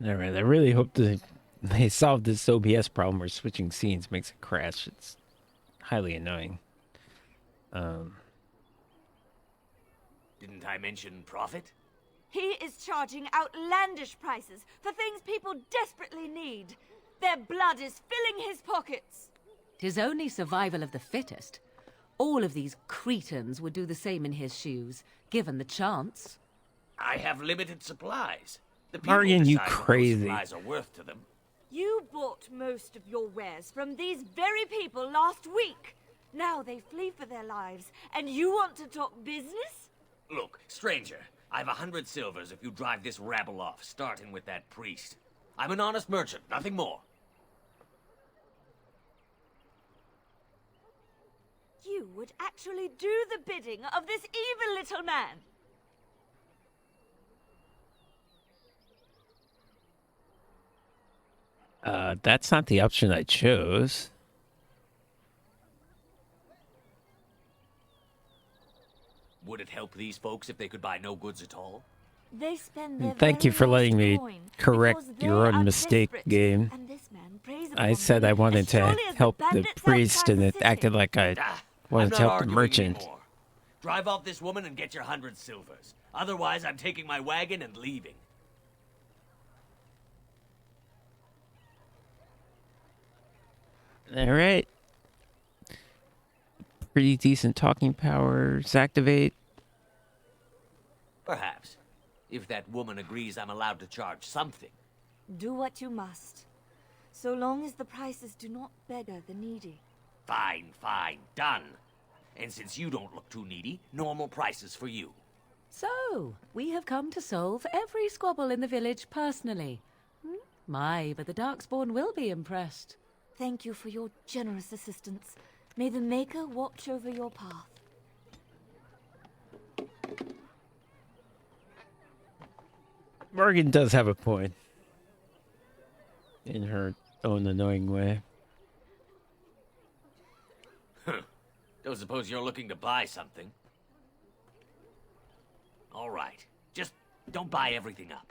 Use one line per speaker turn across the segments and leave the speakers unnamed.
All right, I really hope they solve this OBS problem where switching scenes makes it crash. It's highly annoying.
Didn't I mention profit?
He is charging outlandish prices for things people desperately need. Their blood is filling his pockets.
'Tis only survival of the fittest. All of these cretins would do the same in his shoes, given the chance.
I have limited supplies. The people
Morgan, you
decide what those
crazy.
supplies are worth to them.
You bought most of your wares from these very people last week. Now they flee for their lives, and you want to talk business?
Look, stranger, I've 100 silvers if you drive this rabble off, starting with that priest. I'm an honest merchant, nothing more.
You would actually do the bidding of this evil little man.
That's not the option I chose.
Would it help these folks if they could buy no goods at all?
They spend their
Thank you
very
for letting
last
me
coin
correct
because they
your own
are
mistake,
desperate,
game.
and this man preys
I
upon
said
them
I
as
wanted to
surely as
help the
bandits
priest,
outside
and
the
it
city.
acted like I
I'm
wanted
not
to help the
arguing
merchant.
anymore. Drive off this woman and get your 100 silvers. Otherwise, I'm taking my wagon and leaving.
All right. Pretty decent talking powers. Activate.
Perhaps. If that woman agrees I'm allowed to charge something.
Do what you must, so long as the prices do not beggar the needy.
Fine, fine, done. And since you don't look too needy, normal prices for you.
So, we have come to solve every squabble in the village personally. My, but the Darkspawn will be impressed.
Thank you for your generous assistance. May the Maker watch over your path.
Morgan does have a point. In her own annoying way.
Don't suppose you're looking to buy something? All right. Just don't buy everything up.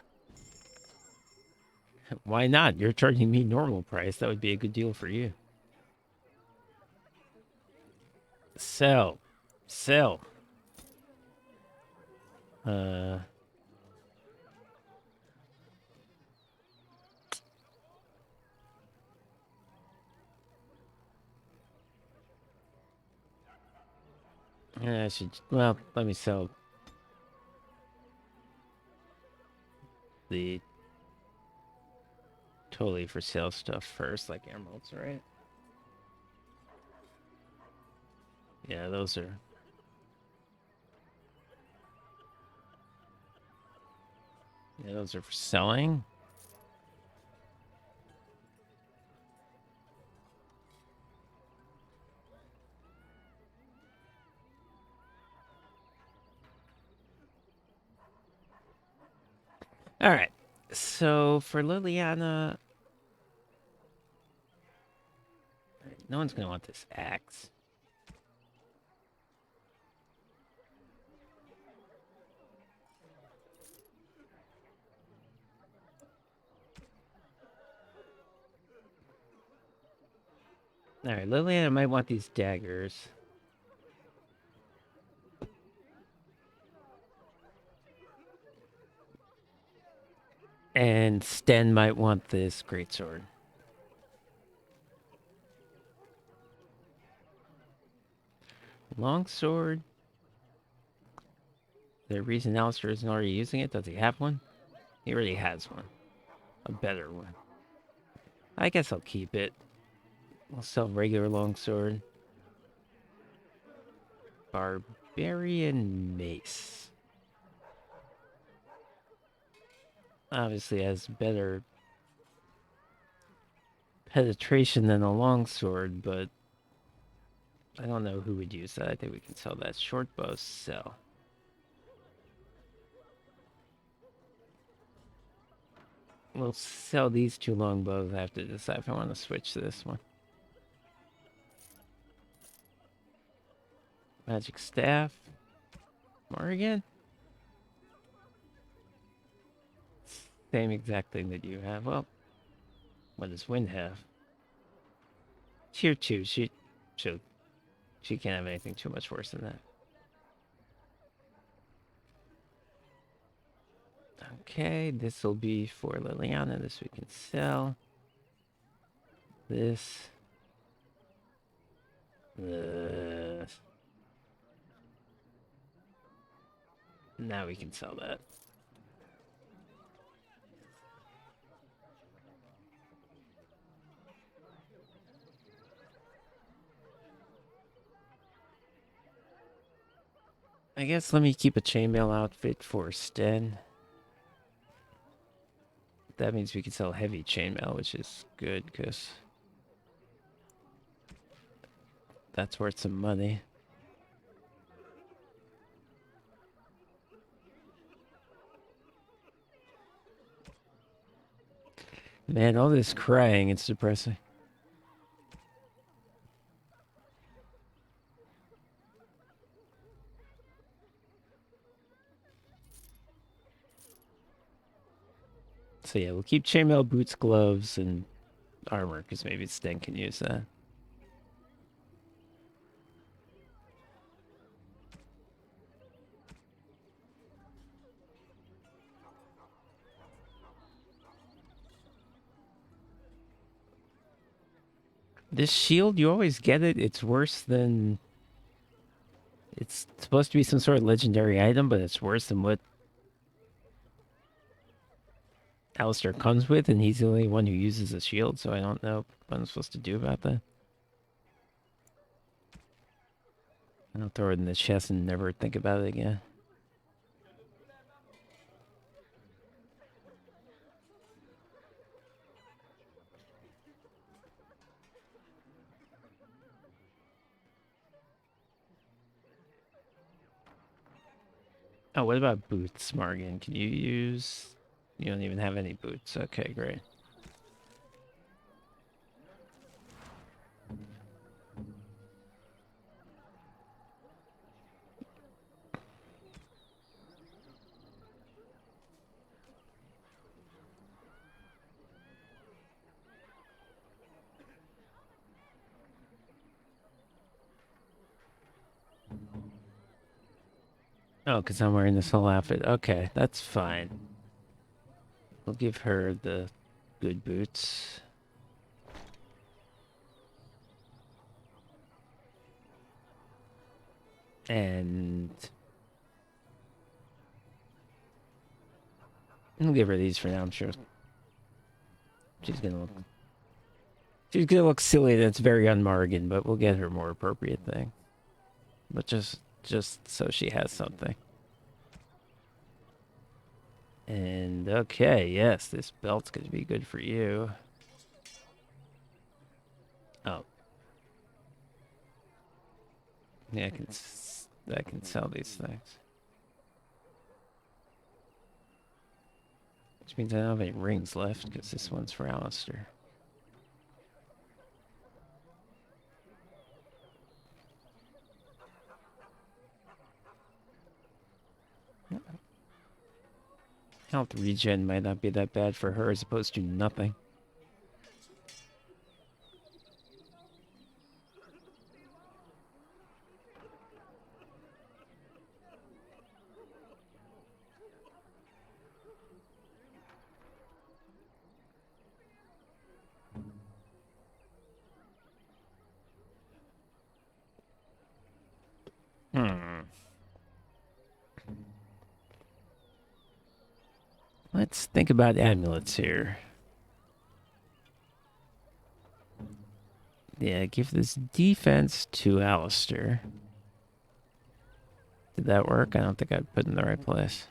Why not? You're charging me normal price. That would be a good deal for you. Sell. Sell. Yeah, I should. Well, let me sell the totally for sale stuff first, like emeralds, right? Yeah, those are. Yeah, those are for selling. All right. So for Liliana, no one's gonna want this axe. All right, Liliana might want these daggers. And Sten might want this greatsword. Longsword. The reason Alistair isn't already using it, does he have one? He already has one. A better one. I guess I'll keep it. We'll sell regular longsword. Barbarian mace. Obviously has better penetration than a longsword, but I don't know who would use that. I think we can sell that. Short bow, sell. We'll sell these two longbows. I have to decide if I want to switch to this one. Magic staff. More again. Same exact thing that you have. Well, what does Wind have? Tier 2. She can't have anything too much worse than that. Okay, this will be for Liliana. This we can sell. This. Now we can sell that. I guess let me keep a chainmail outfit for Sten. That means we can sell heavy chainmail, which is good because that's worth some money. Man, all this crying, it's depressing. So yeah, we'll keep chainmail, boots, gloves, and armor, because maybe Sten can use that. This shield, you always get it. It's worse than... It's supposed to be some sort of legendary item, but it's worse than what Alistair comes with, and he's the only one who uses a shield, so I don't know what I'm supposed to do about that. I'll throw it in the chest and never think about it again. Oh, what about boots, Morgan? Can you use... You don't even have any boots. Okay, great. Oh, because I'm wearing this whole outfit. Okay, that's fine. We'll give her the good boots. And... I'll give her these for now, I'm sure. She's gonna look... She's gonna look silly, that's very un-Morgan, but we'll get her more appropriate thing. But just so she has something. And okay, yes, this belt's gonna be good for you. Oh. Yeah, I can sell these things. Which means I don't have any rings left, because this one's for Alistair. Health regen might not be that bad for her as opposed to nothing. Let's think about amulets here. Yeah, give this defense to Alistair. Did that work? I don't think I put it in the right place.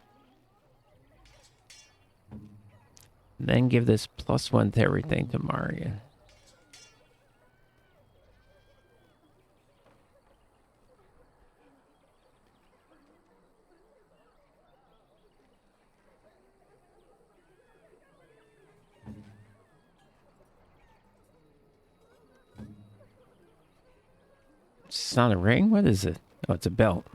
Then give this +1 to everything to Morgan. It's not a ring? What is it? Oh, it's a belt.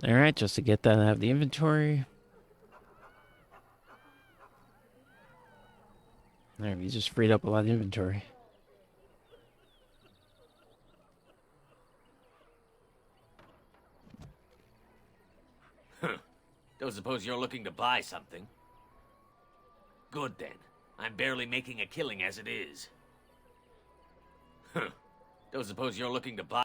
Alright, just to get that out of the inventory. Alright, we just freed up a lot of inventory.
Don't suppose you're looking to buy something? Good then. I'm barely making a killing as it is. Don't suppose you're looking to buy...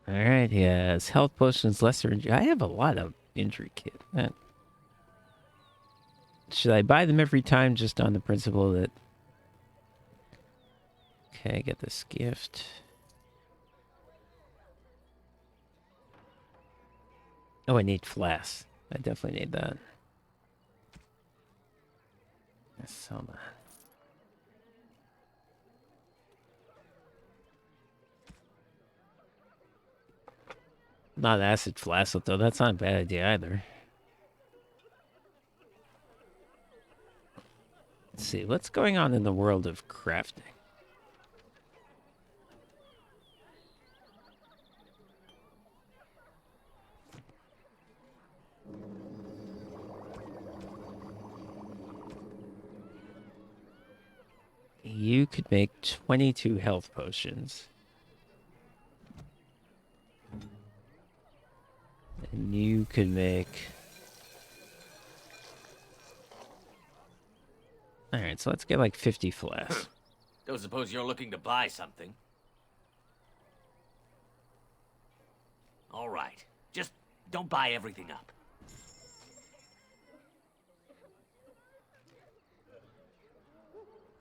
Alright, he has health potions, lesser injury. I have a lot of injury kit. Should I buy them every time just on the principle that... Okay, get this gift. Oh, I need flasks. I definitely need that. Let's sell that. Not acid flask, though. That's not a bad idea either. Let's see. What's going on in the world of crafting? You could make 22 health potions. And you could make... Alright, so let's get like 50 flasks.
Don't suppose you're looking to buy something? Alright. Just don't buy everything up.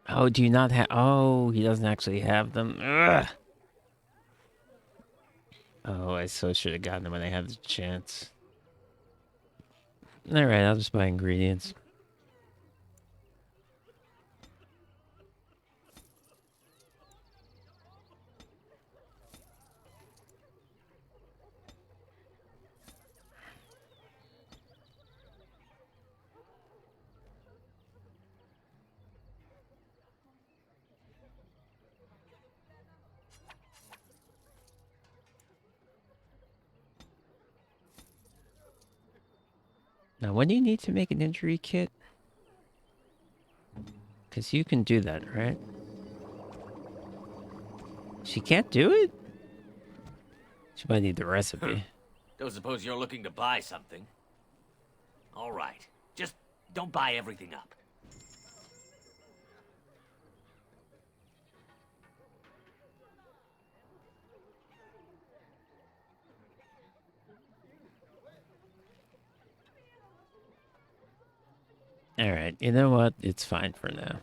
Oh, do you not have... Oh, he doesn't actually have them. Ugh. Oh, I so should have gotten them when I had the chance. Alright, I'll just buy ingredients. Now, what do you need to make an injury kit? Because you can do that, right? She can't do it? She might need the recipe.
Don't suppose you're looking to buy something? Alright. Just don't buy everything up.
Alright, you know what? It's fine for now.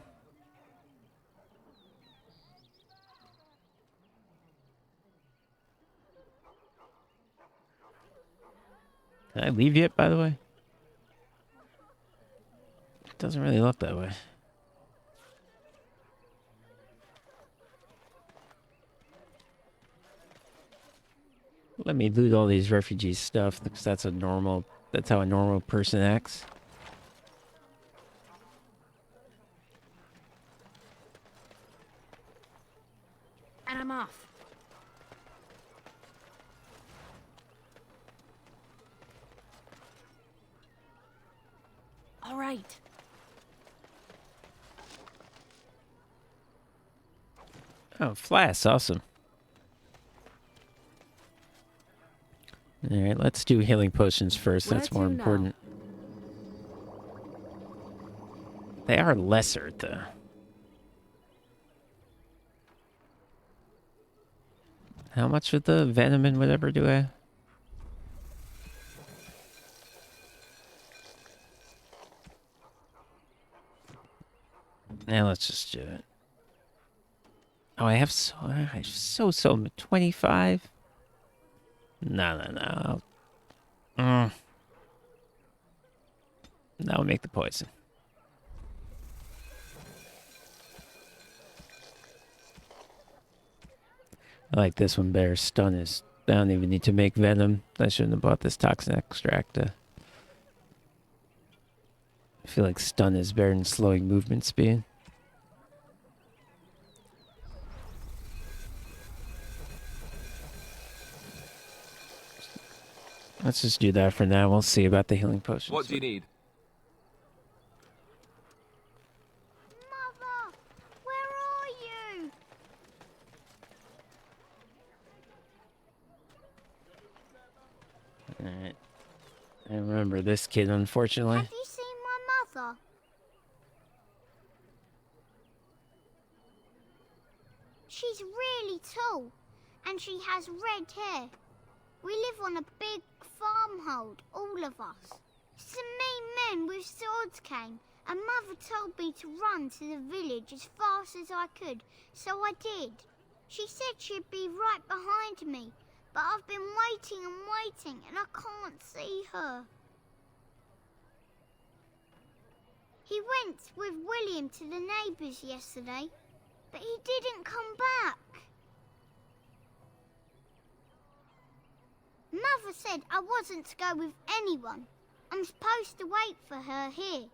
Can I leave yet, by the way? It doesn't really look that way. Let me loot all these refugee stuff, because that's how a normal person acts.
And I'm off. All right.
Oh, flasks, awesome. Alright, let's do healing potions first.
Where
That's more
to now?
important. They are lesser, though. How much of the venom and whatever do I... Now let's just do it. Oh, I have so 25? No. Now we'll make the poison. I like this one better. Stun is... I don't even need to make venom. I shouldn't have bought this toxin extract. I feel like stun is better than slowing movement speed. Let's just do that for now. We'll see about the healing potions.
What do you need?
Mother, where are you?
Alright. I remember this kid, unfortunately.
Have you seen my mother? She's really tall, and she has red hair. We live on a big farmhold, all of us. Some mean men with swords came, and Mother told me to run to the village as fast as I could, so I did. She said she'd be right behind me, but I've been waiting and waiting, and I can't see her. He went with William to the neighbours yesterday, but he didn't come back. Mother said I wasn't to go with anyone. I'm supposed to wait for her here,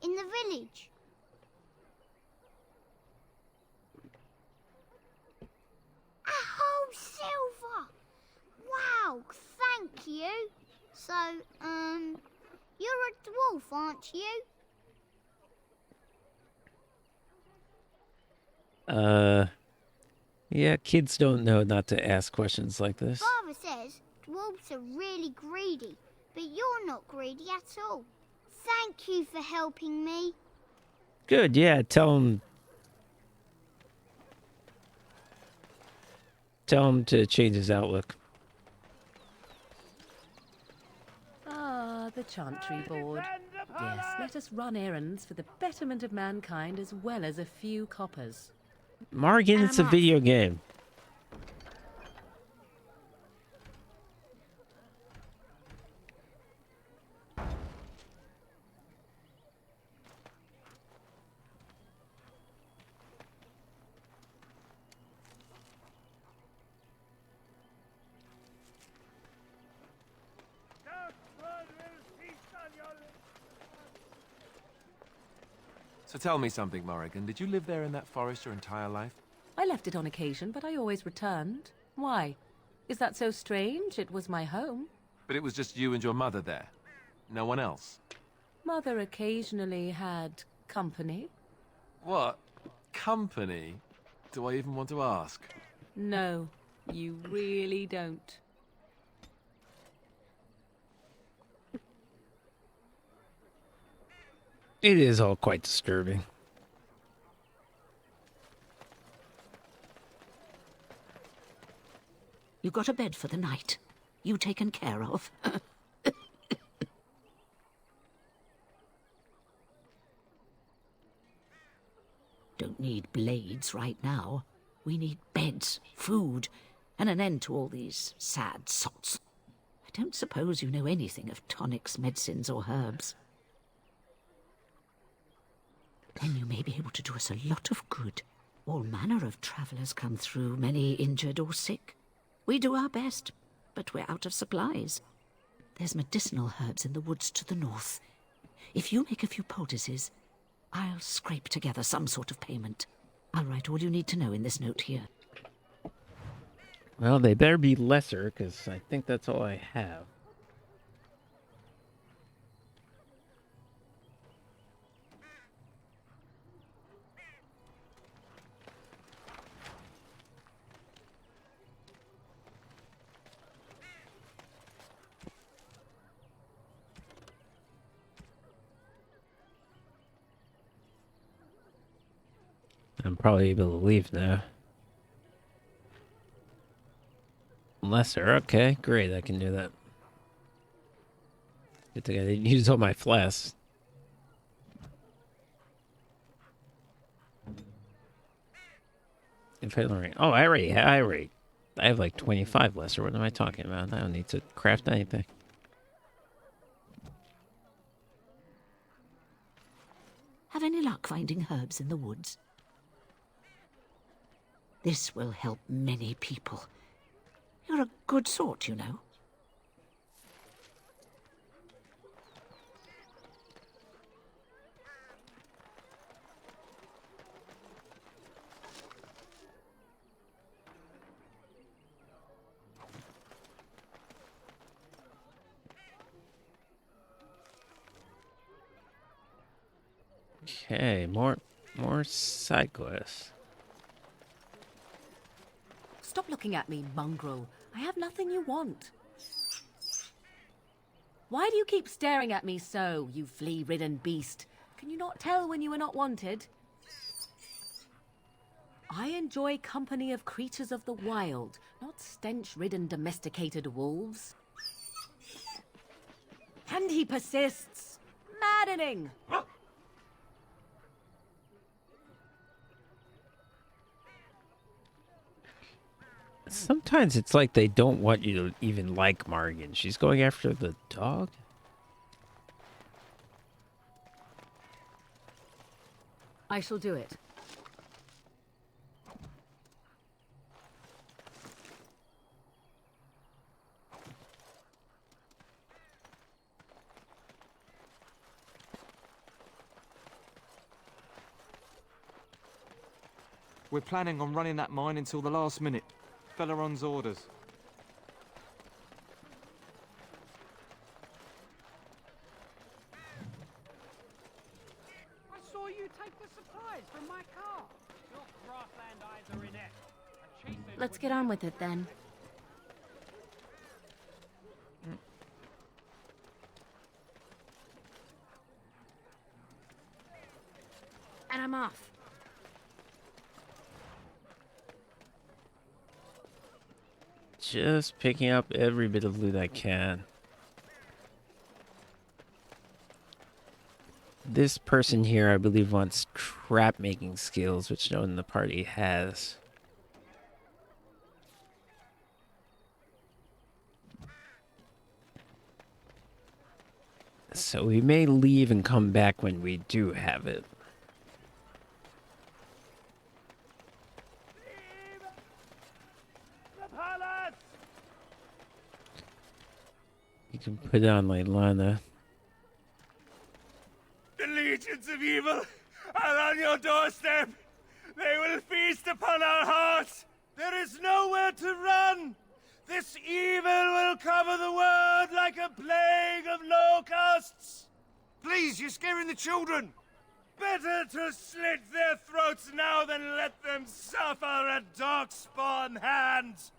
in the village. A whole silver! Wow, thank you. So, you're a dwarf, aren't you?
Yeah, kids don't know not to ask questions like this.
Father says dwarves are really greedy, but you're not greedy at all. Thank you for helping me.
Good, yeah, tell him to change his outlook.
Ah, the chantry board. Yes, let us run errands for the betterment of mankind as well as a few coppers.
Morgan, it's a video game.
So tell me something, Morrigan. Did you live there in that forest your entire life?
I left it on occasion, but I always returned. Why? Is that so strange? It was my home.
But it was just you and your mother there. No one else.
Mother occasionally had company.
What? Company? Do I even want to ask?
No, you really don't.
It is all quite disturbing.
You got a bed for the night. You taken care of. Don't need blades right now. We need beds, food, and an end to all these sad sots. I don't suppose you know anything of tonics, medicines, or herbs. Then you may be able to do us a lot of good. All manner of travellers come through, many injured or sick. We do our best, but we're out of supplies. There's medicinal herbs in the woods to the north. If you make a few poultices, I'll scrape together some sort of payment. I'll write all you need to know in this note here.
Well, they better be lesser, because I think that's all I have. I'm probably able to leave now. Lesser, okay, great, I can do that. Good thing I didn't use all my flasks. Oh, I have like 25 lesser. What am I talking about? I don't need to craft anything.
Have any luck finding herbs in the woods? This will help many people. You're a good sort, you know.
Okay, more side quests.
Stop looking at me, mongrel. I have nothing you want. Why do you keep staring at me so, you flea-ridden beast? Can you not tell when you are not wanted? I enjoy company of creatures of the wild, not stench-ridden domesticated wolves. And he persists. Maddening!
Sometimes it's like they don't want you to even like Morgan. She's going after the dog?
I shall do it.
We're planning on running that mine until the last minute. Felleron's orders.
I saw you take the supplies from my car. Your grassland eyes are inept. A chaser
Let's get on with it then. And I'm off.
Just picking up every bit of loot I can. This person here, I believe, wants trap making skills, which no one in the party has. So we may leave and come back when we do have it. You can put it on Leilana.
The legions of evil are on your doorstep. They will feast upon our hearts. There is nowhere to run. This evil will cover the world like a plague of locusts. Please, you're scaring the children. Better to slit their throats now than let them suffer at darkspawn hands.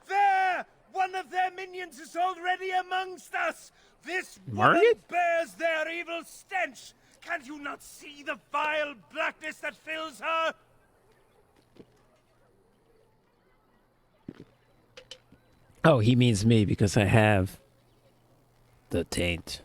There! One of their minions is already amongst us! This woman
Margaret?
bears their evil stench! Can't you not see the vile blackness that fills her?
Oh, he means me because I have the taint.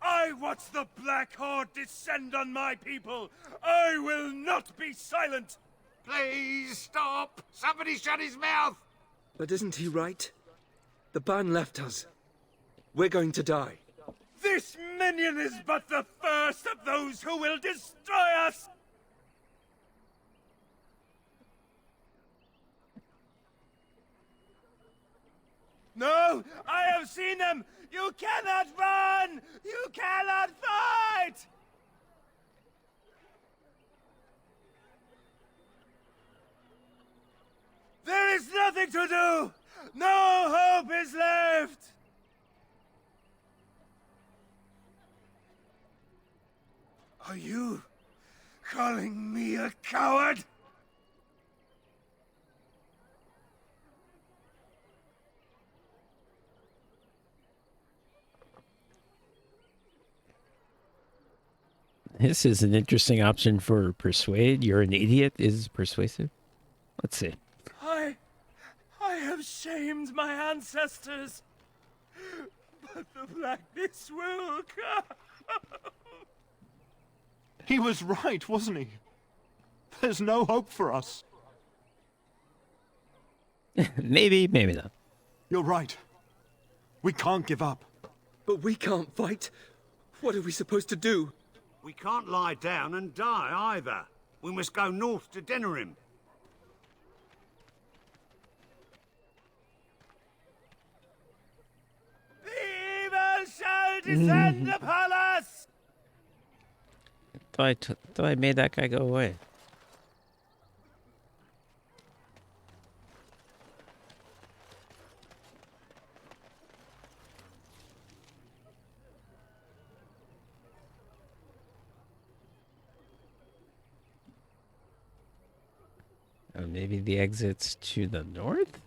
I watch the Black Horde descend on my people! I will not be silent! Please stop! Somebody shut his mouth!
But isn't he right? The ban left us. We're going to die.
This minion is but the first of those who will destroy us! No! I have seen them! You cannot run! You cannot fight! There is nothing to do! No hope is left! Are you calling me a coward?
This is an interesting option for persuade. You're an idiot is persuasive. Let's see.
I have shamed my ancestors, but the blackness will come.
He was right, wasn't he? There's no hope for us.
Maybe, maybe not.
You're right. We can't give up.
But we can't fight. What are we supposed to do?
We can't lie down and die either. We must go north to Denerim. The evil shall descend upon us!
Thought I made that guy go away. Maybe the exit's to the north?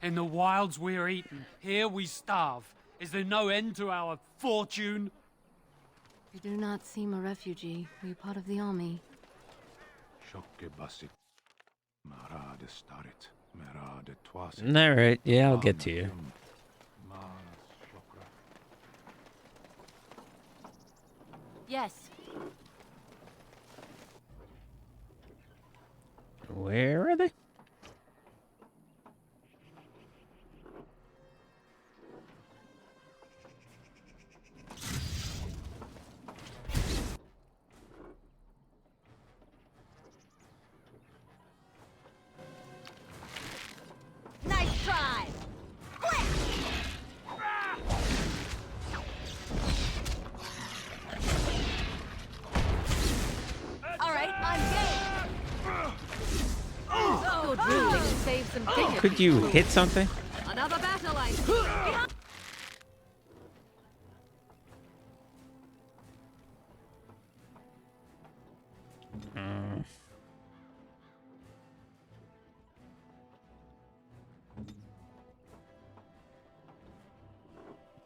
In the wilds we are eaten, here we starve. Is there no end to our fortune?
You do not seem a refugee. Are you part of the army?
Alright, yeah, I'll get to you.
Yes.
Where are they?
Nice try! All right, I'm game.
Good ruling saves some dignity.
Could you hit something?
Another battle I see.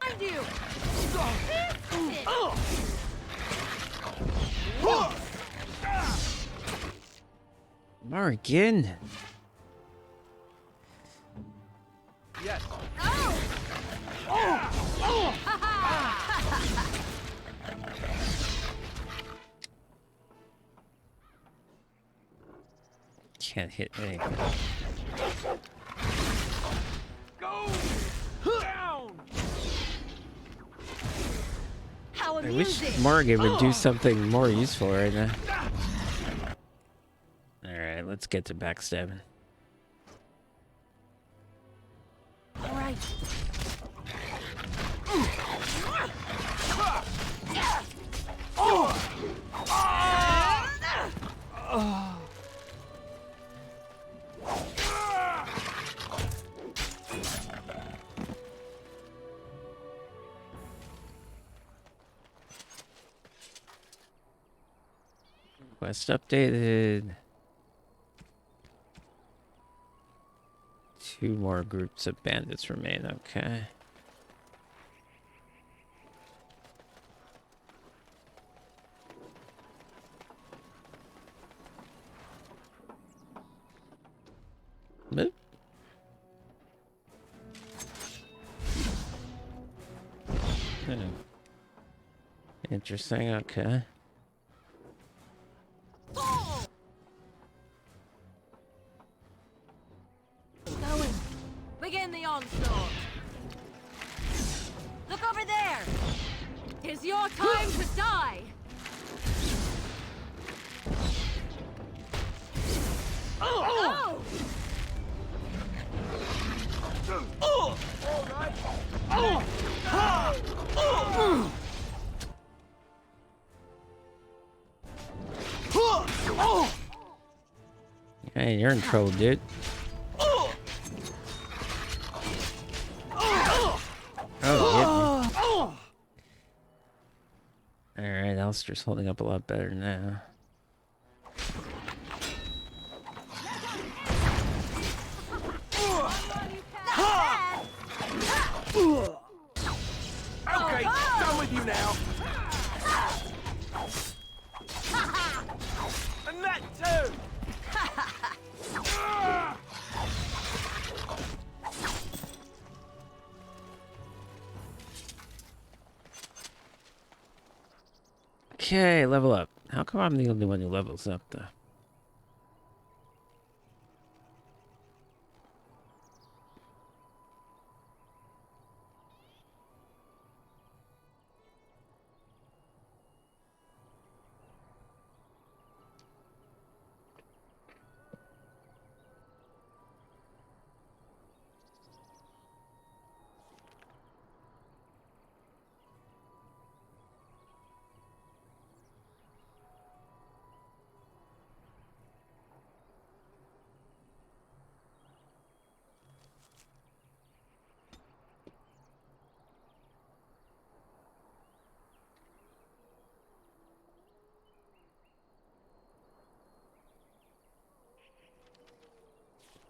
Behind you.
Morgan.
Yes.
Can't hit anything.
Go down.
How
I wish
amusing.
Morgan would do something more useful right now. Alright, let's get to backstabbing.
All right.
Quest updated. 2 more groups of bandits remain, okay. Boop. Hmm. Interesting, okay.
Going. Begin the onslaught. Look over there. It's your time to die. Oh!
Hey, you're in trouble, dude. Oh, alright, Alistair's holding up a lot better now.
Okay, done with you now. And that too.
Okay, level up. How come I'm the only one who levels up, though?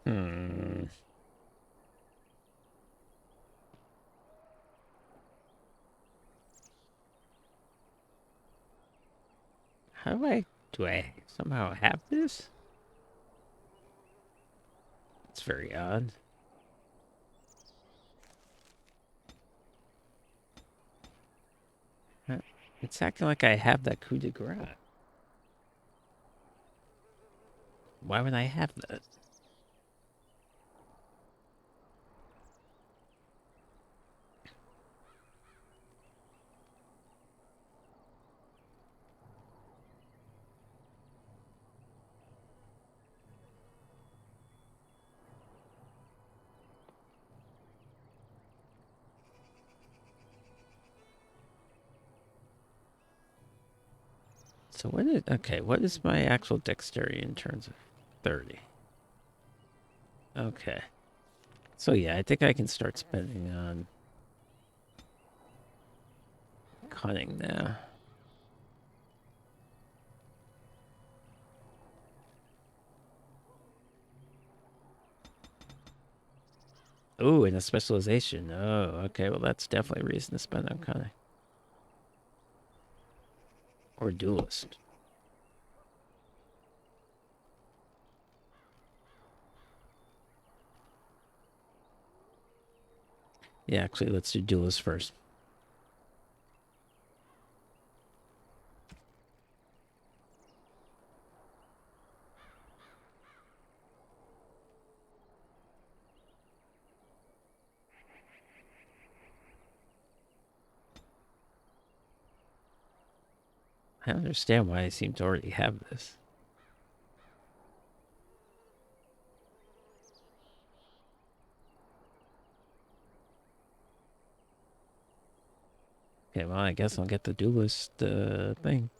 Hmm. How do I somehow have this? It's very odd. It's acting like I have that coup de grace. Why would I have that? So what is my actual dexterity in terms of 30? Okay. So yeah, I think I can start spending on cunning now. Ooh, and a specialization. Oh, okay. Well, that's definitely a reason to spend on cunning. Or duelist. Yeah, actually, let's do duelist first. I don't understand why I seem to already have this. Okay, well, I guess I'll get the duelist thing.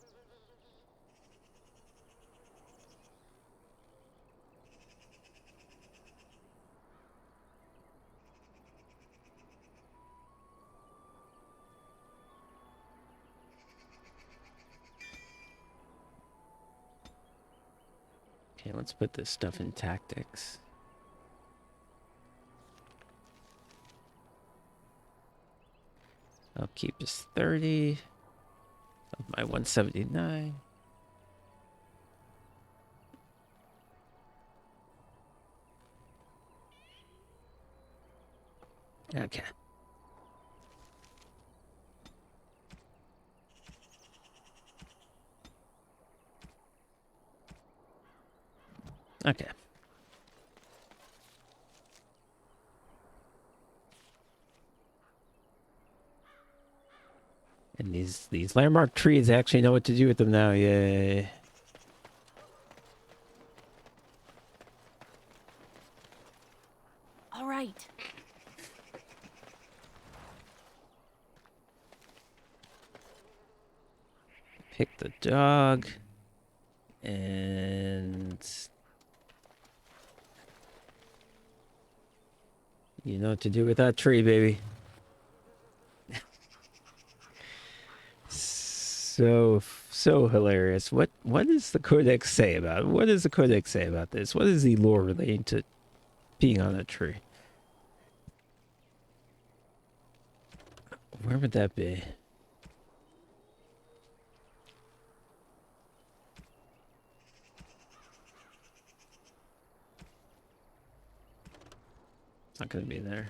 Okay, let's put this stuff in tactics. I'll keep this 30 of my 179. Okay. Okay. And these landmark trees actually know what to do with them now. Yay.
All right.
Pick the dog. And you know what to do with that tree, baby. So hilarious. What does the codex say about it? What does the codex say about this? What is the lore relating to being on a tree? Where would that be? It's not going to be there.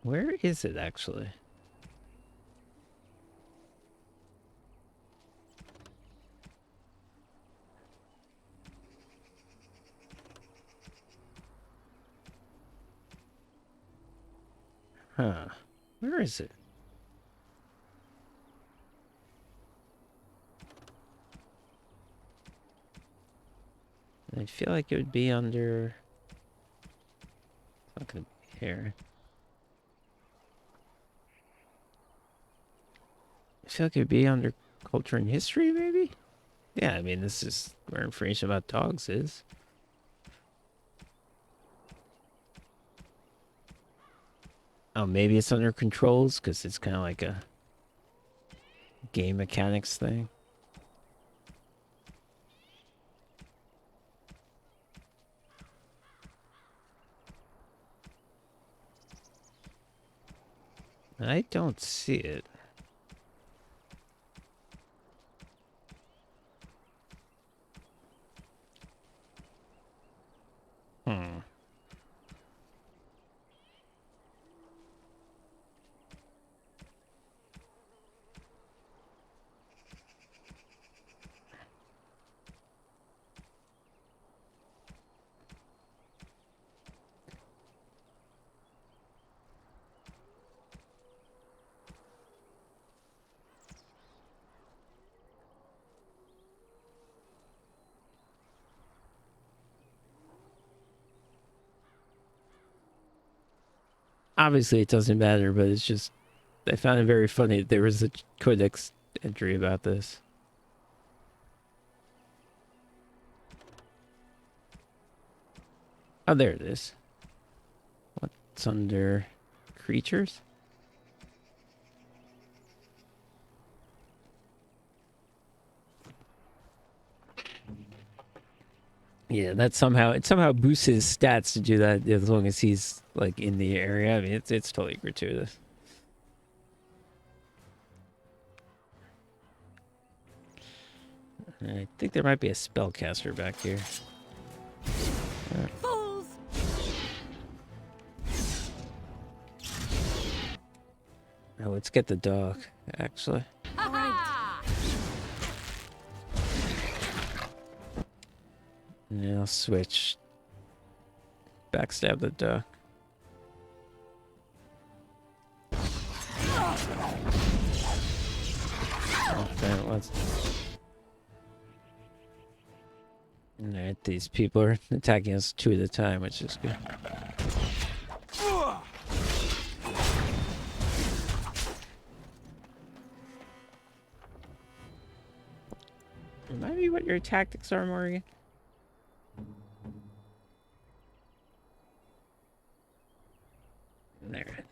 Where is it actually? Huh. Where is it? I feel like it would be under... It's not gonna be here. I feel like it would be under culture and history, maybe? Yeah, I mean, this is where information about dogs is. Oh, maybe it's under controls, because it's kind of like a... game mechanics thing. I don't see it. Hmm. Obviously, it doesn't matter, but it's just I found it very funny that there was a codex entry about this. Oh, there it is. What's under creatures? Yeah, that somehow boosts his stats to do that as long as he's like in the area. I mean, it's totally gratuitous. I think there might be a spellcaster back here.
Fools!
Oh, let's get the dog, actually.
All right.
Yeah, I'll switch. Backstab the duck. Okay, let's... Alright, these people are attacking us 2 at a time, which is good. Remind me what your tactics are, Morgan? There.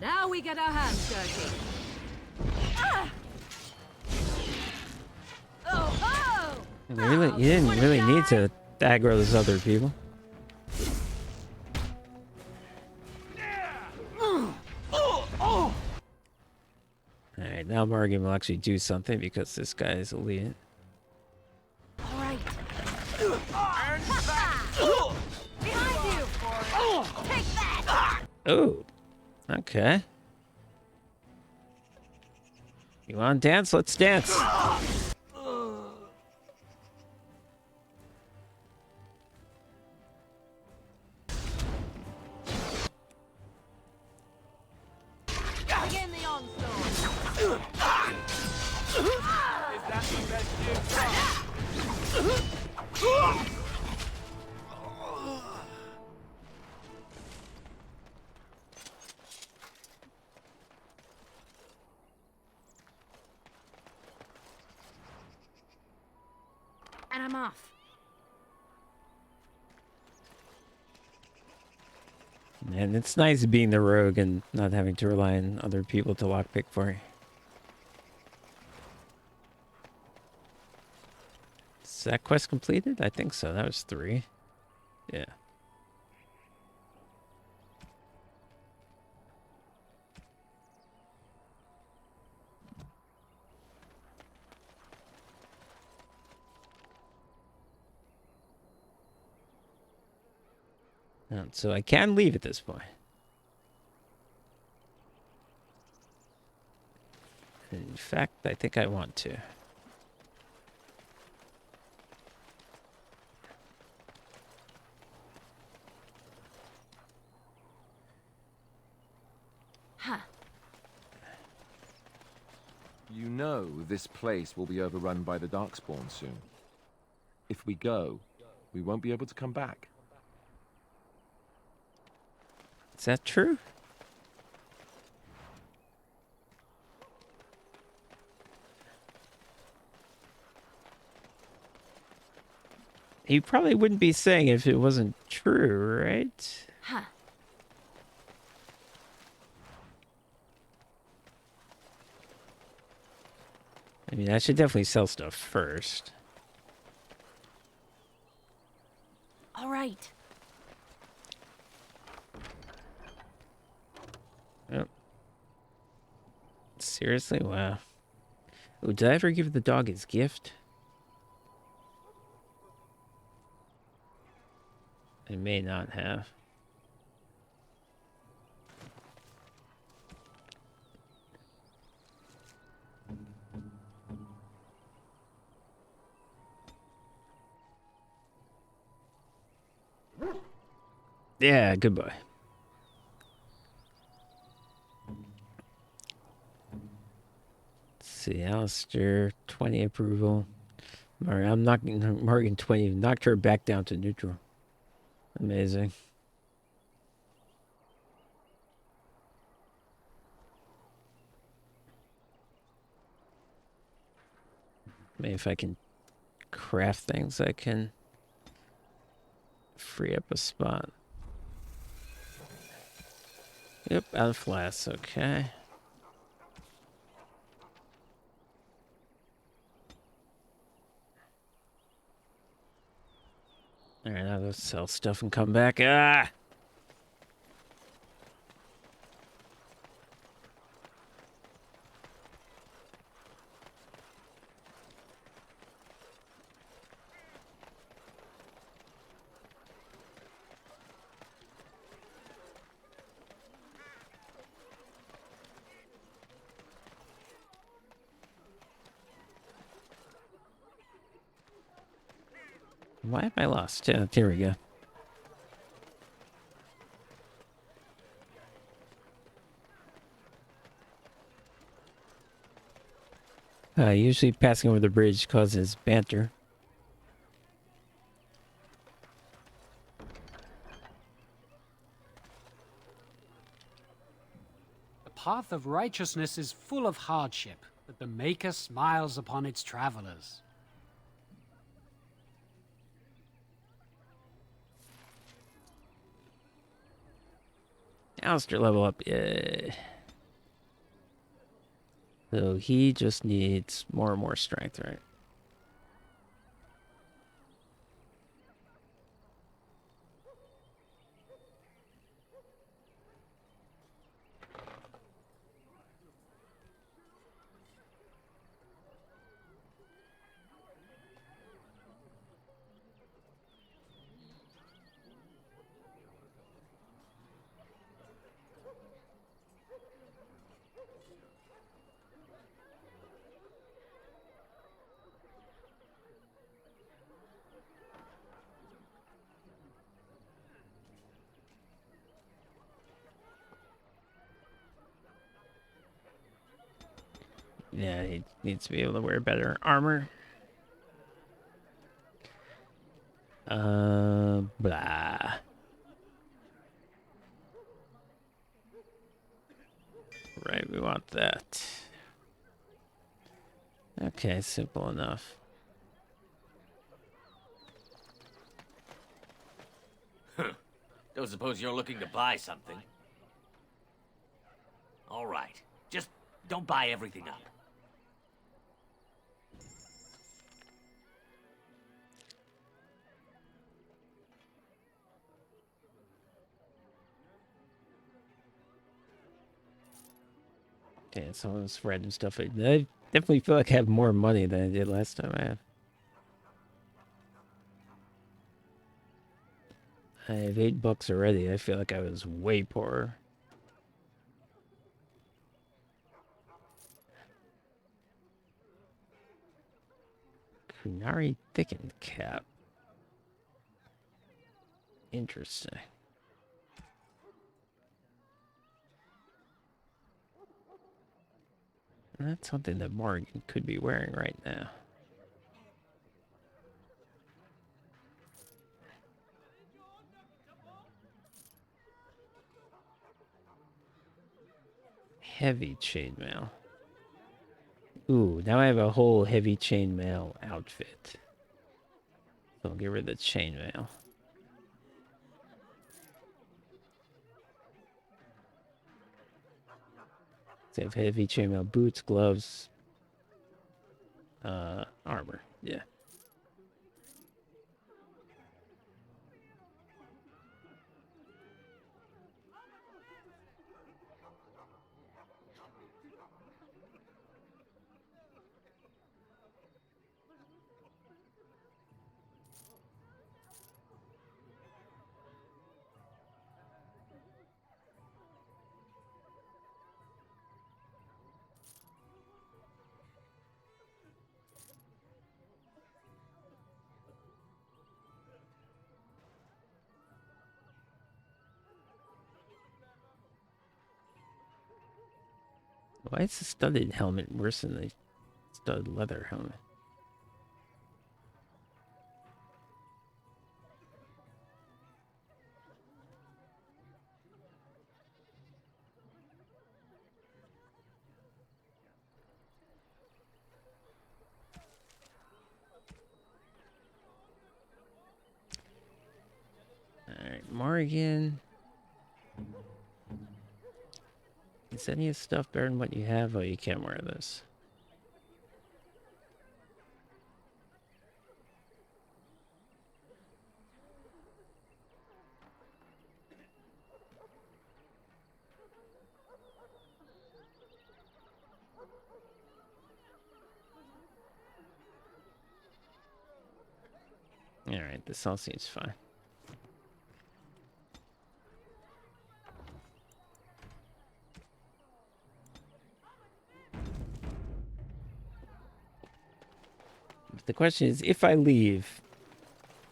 Now we get our hands dirty.
You didn't really need to aggro those other people. Alright, now Morgan will actually do something because this guy is elite.
All right. Behind you! Take that!
Oh, okay. You want to dance? Let's dance.
Begin the onslaught.
Is that the best you've got?
And I'm off.
And it's nice being the rogue and not having to rely on other people to lockpick for you. Is that quest completed? I think so. That was 3. Yeah. So I can leave at this point. In fact, I think I want to.
Huh.
You know this place will be overrun by the Darkspawn soon. If we go, we won't be able to come back.
Is that true? He probably wouldn't be saying it if it wasn't true, right?
Huh.
I mean, I should definitely sell stuff first.
All right.
Yep. Seriously? Wow. Ooh, did I ever give the dog his gift? I may not have. Yeah, goodbye. Let's see, Alistair, 20 approval. I'm knocking Morgan 20, knocked her back down to neutral. Amazing. Maybe if I can craft things, I can free up a spot. Yep, out of flasks, okay. Alright, now let's sell stuff and come back. Ah! Why have I lost? Yeah, here we go. Usually passing over the bridge causes banter.
The path of righteousness is full of hardship, but the Maker smiles upon its travelers.
Alistair level up. Yeah. So he just needs more and more strength, right? Yeah, he needs to be able to wear better armor. Blah. Right, we want that. Okay, simple enough.
Don't suppose you're looking to buy something? All right. Just don't buy everything up.
Yeah, some of this random stuff. I definitely feel like I have more money than I did last time I had. I have $8 already. I feel like I was way poorer. Kunari thickened cap. Interesting. That's something that Morgan could be wearing right now. Heavy chainmail. Ooh, now I have a whole heavy chainmail outfit. Don't get rid of the chainmail. They have heavy chainmail boots, gloves, armor. Yeah. Why is the studded helmet worse than the studded leather helmet? Alright, Morrigan. Is any of the stuff better than what you have? Oh, you can't wear this. Alright, this all seems fine. But the question is, if I leave,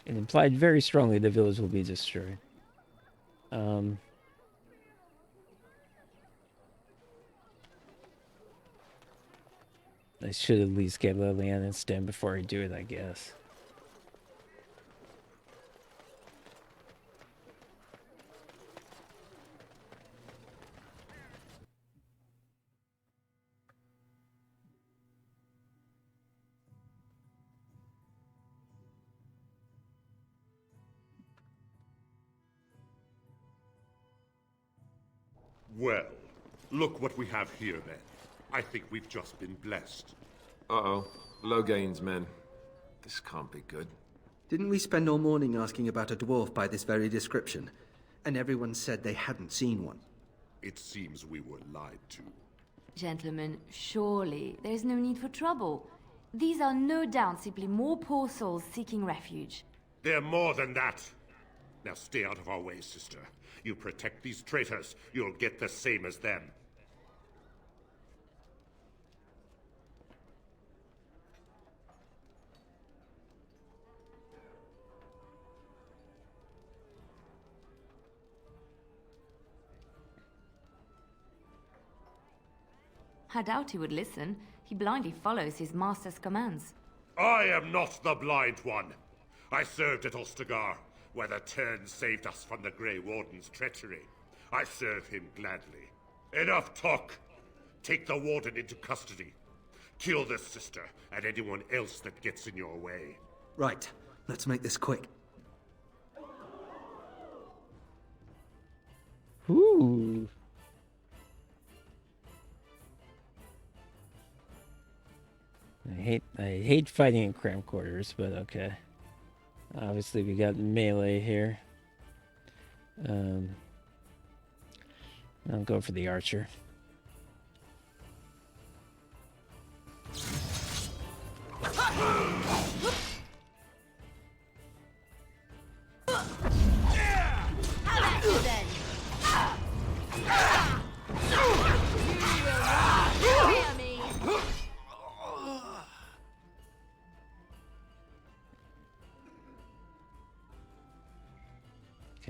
it implied very strongly the village will be destroyed. I should at least get Lillian and Stem before I do it, I guess.
Well, look what we have here, then. I think we've just been blessed.
Uh-oh. Low gains, men. This can't be good.
Didn't we spend all morning asking about a dwarf by this very description? And everyone said they hadn't seen one.
It seems we were lied to.
Gentlemen, surely there is no need for trouble. These are no doubt simply more poor souls seeking refuge.
They're more than that. Now stay out of our way, sister. You protect these traitors, you'll get the same as them.
I doubt he would listen. He blindly follows his master's commands.
I am not the blind one. I served at Ostagar, where the Turn saved us from the Grey Warden's treachery. I serve him gladly. Enough talk! Take the Warden into custody. Kill this sister and anyone else that gets in your way.
Right. Let's make this quick.
Ooh. I hate fighting in cramped quarters, but okay. Obviously, we got melee here. I'll go for the archer.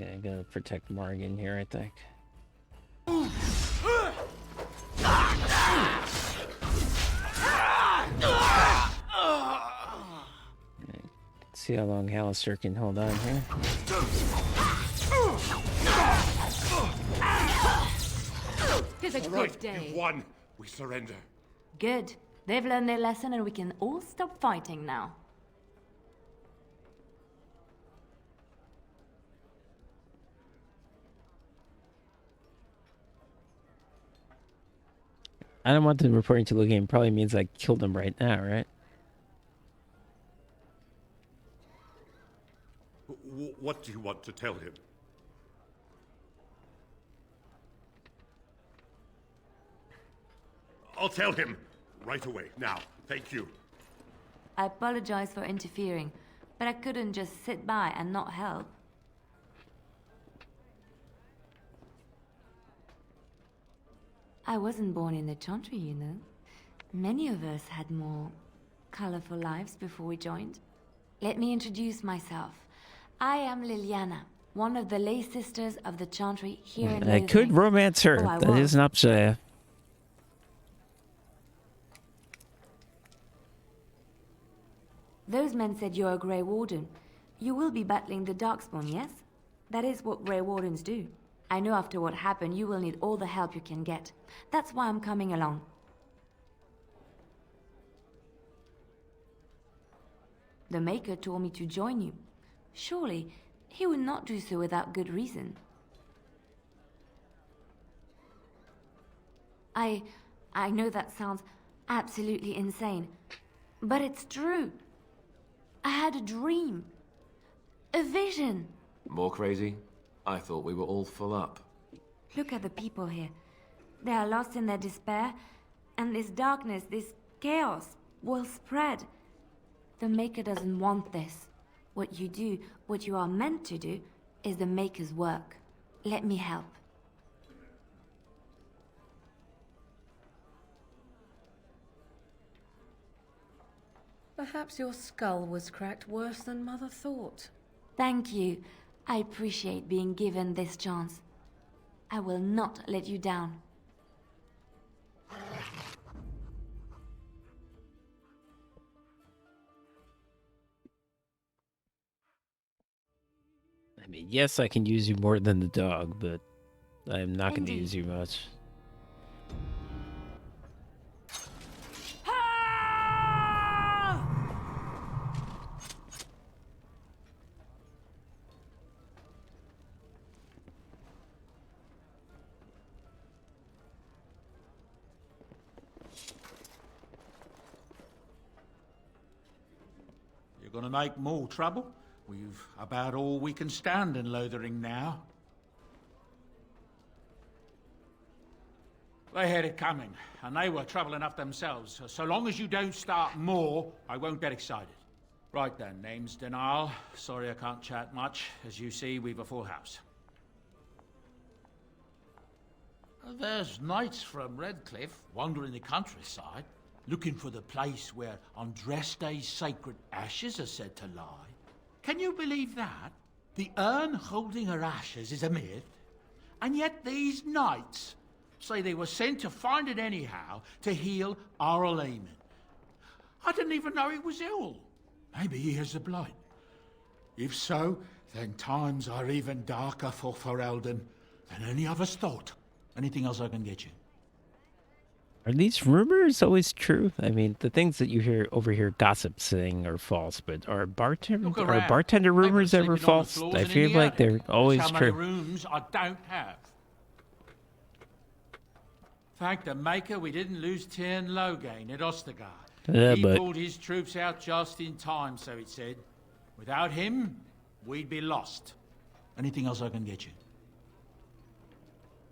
Okay, I gotta protect Morgan here, I think. Okay, see how long Hallister can hold on here.
It's a good day.
You've won. We surrender.
Good. They've learned their lesson and we can all stop fighting now.
I don't want them reporting to Lothering. Probably means I killed him right now, right?
What do you want to tell him? I'll tell him right away, now. Thank you.
I apologize for interfering, but I couldn't just sit by and not help. I wasn't born in the Chantry, you know. Many of us had more colorful lives before we joined. Let me introduce myself. I am Liliana, one of the lay sisters of the Chantry here in
I could
Lothering.
romance her.
Oh, I
That
was.
is an upside.
Those men said you're a Grey Warden. You will be battling the Darkspawn, yes? That is what Grey Wardens do. I know after what happened, you will need all the help you can get. That's why I'm coming along. The Maker told me to join you. Surely, he would not do so without good reason. I know that sounds absolutely insane, but it's true. I had a dream. A vision.
More crazy? I thought we were all full up.
Look at the people here. They are lost in their despair, and this darkness, this chaos, will spread. The Maker doesn't want this. What you do, what you are meant to do, is the Maker's work. Let me help.
Perhaps your skull was cracked worse than Mother thought.
Thank you. I appreciate being given this chance. I will not let you down.
I mean, yes, I can use you more than the dog, but I'm not going to
Indeed.
use you much.
You're gonna make more trouble? We've about all we can stand in Lothering now. They had it coming, and they were trouble enough themselves. So long as you don't start more, I won't get excited. Right then, name's Denal. Sorry I can't chat much. As you see, we've a full house. There's knights from Redcliffe wandering the countryside, looking for the place where Andraste's sacred ashes are said to lie. Can you believe that? The urn holding her ashes is a myth, and yet these knights say they were sent to find it anyhow to heal Arl Eamon. I didn't even know he was ill. Maybe he has the blight. If so, then times are even darker for Ferelden than any of us thought. Anything else I can get you?
Are these rumors always true? I mean, the things that you overhear gossip saying are false, but are bartender rumors ever false? I feel like they're always
That's how many
true.
rooms I don't have. Thank the Maker we didn't lose Tyrn Loghain at Ostergard.
Yeah,
He
but
pulled his troops out just in time, so it said. Without him, we'd be lost. Anything else I can get you?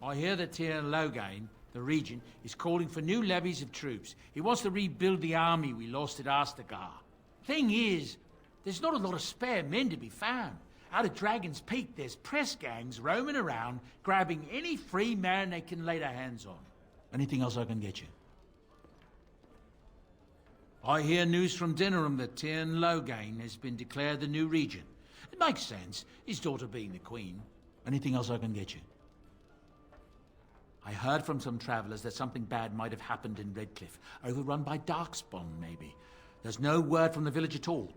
I hear that Tyrn Loghain, the regent, is calling for new levies of troops. He wants to rebuild the army we lost at Ostergard. Thing is, there's not a lot of spare men to be found. Out of Dragon's Peak, there's press gangs roaming around, grabbing any free man they can lay their hands on. Anything else I can get you? I hear news from Dinnerham that Tyrn Loghain has been declared the new regent. It makes sense, his daughter being the queen. Anything else I can get you? I heard from some travelers that something bad might have happened in Redcliffe, overrun by Darkspawn, maybe. There's no word from the village at all.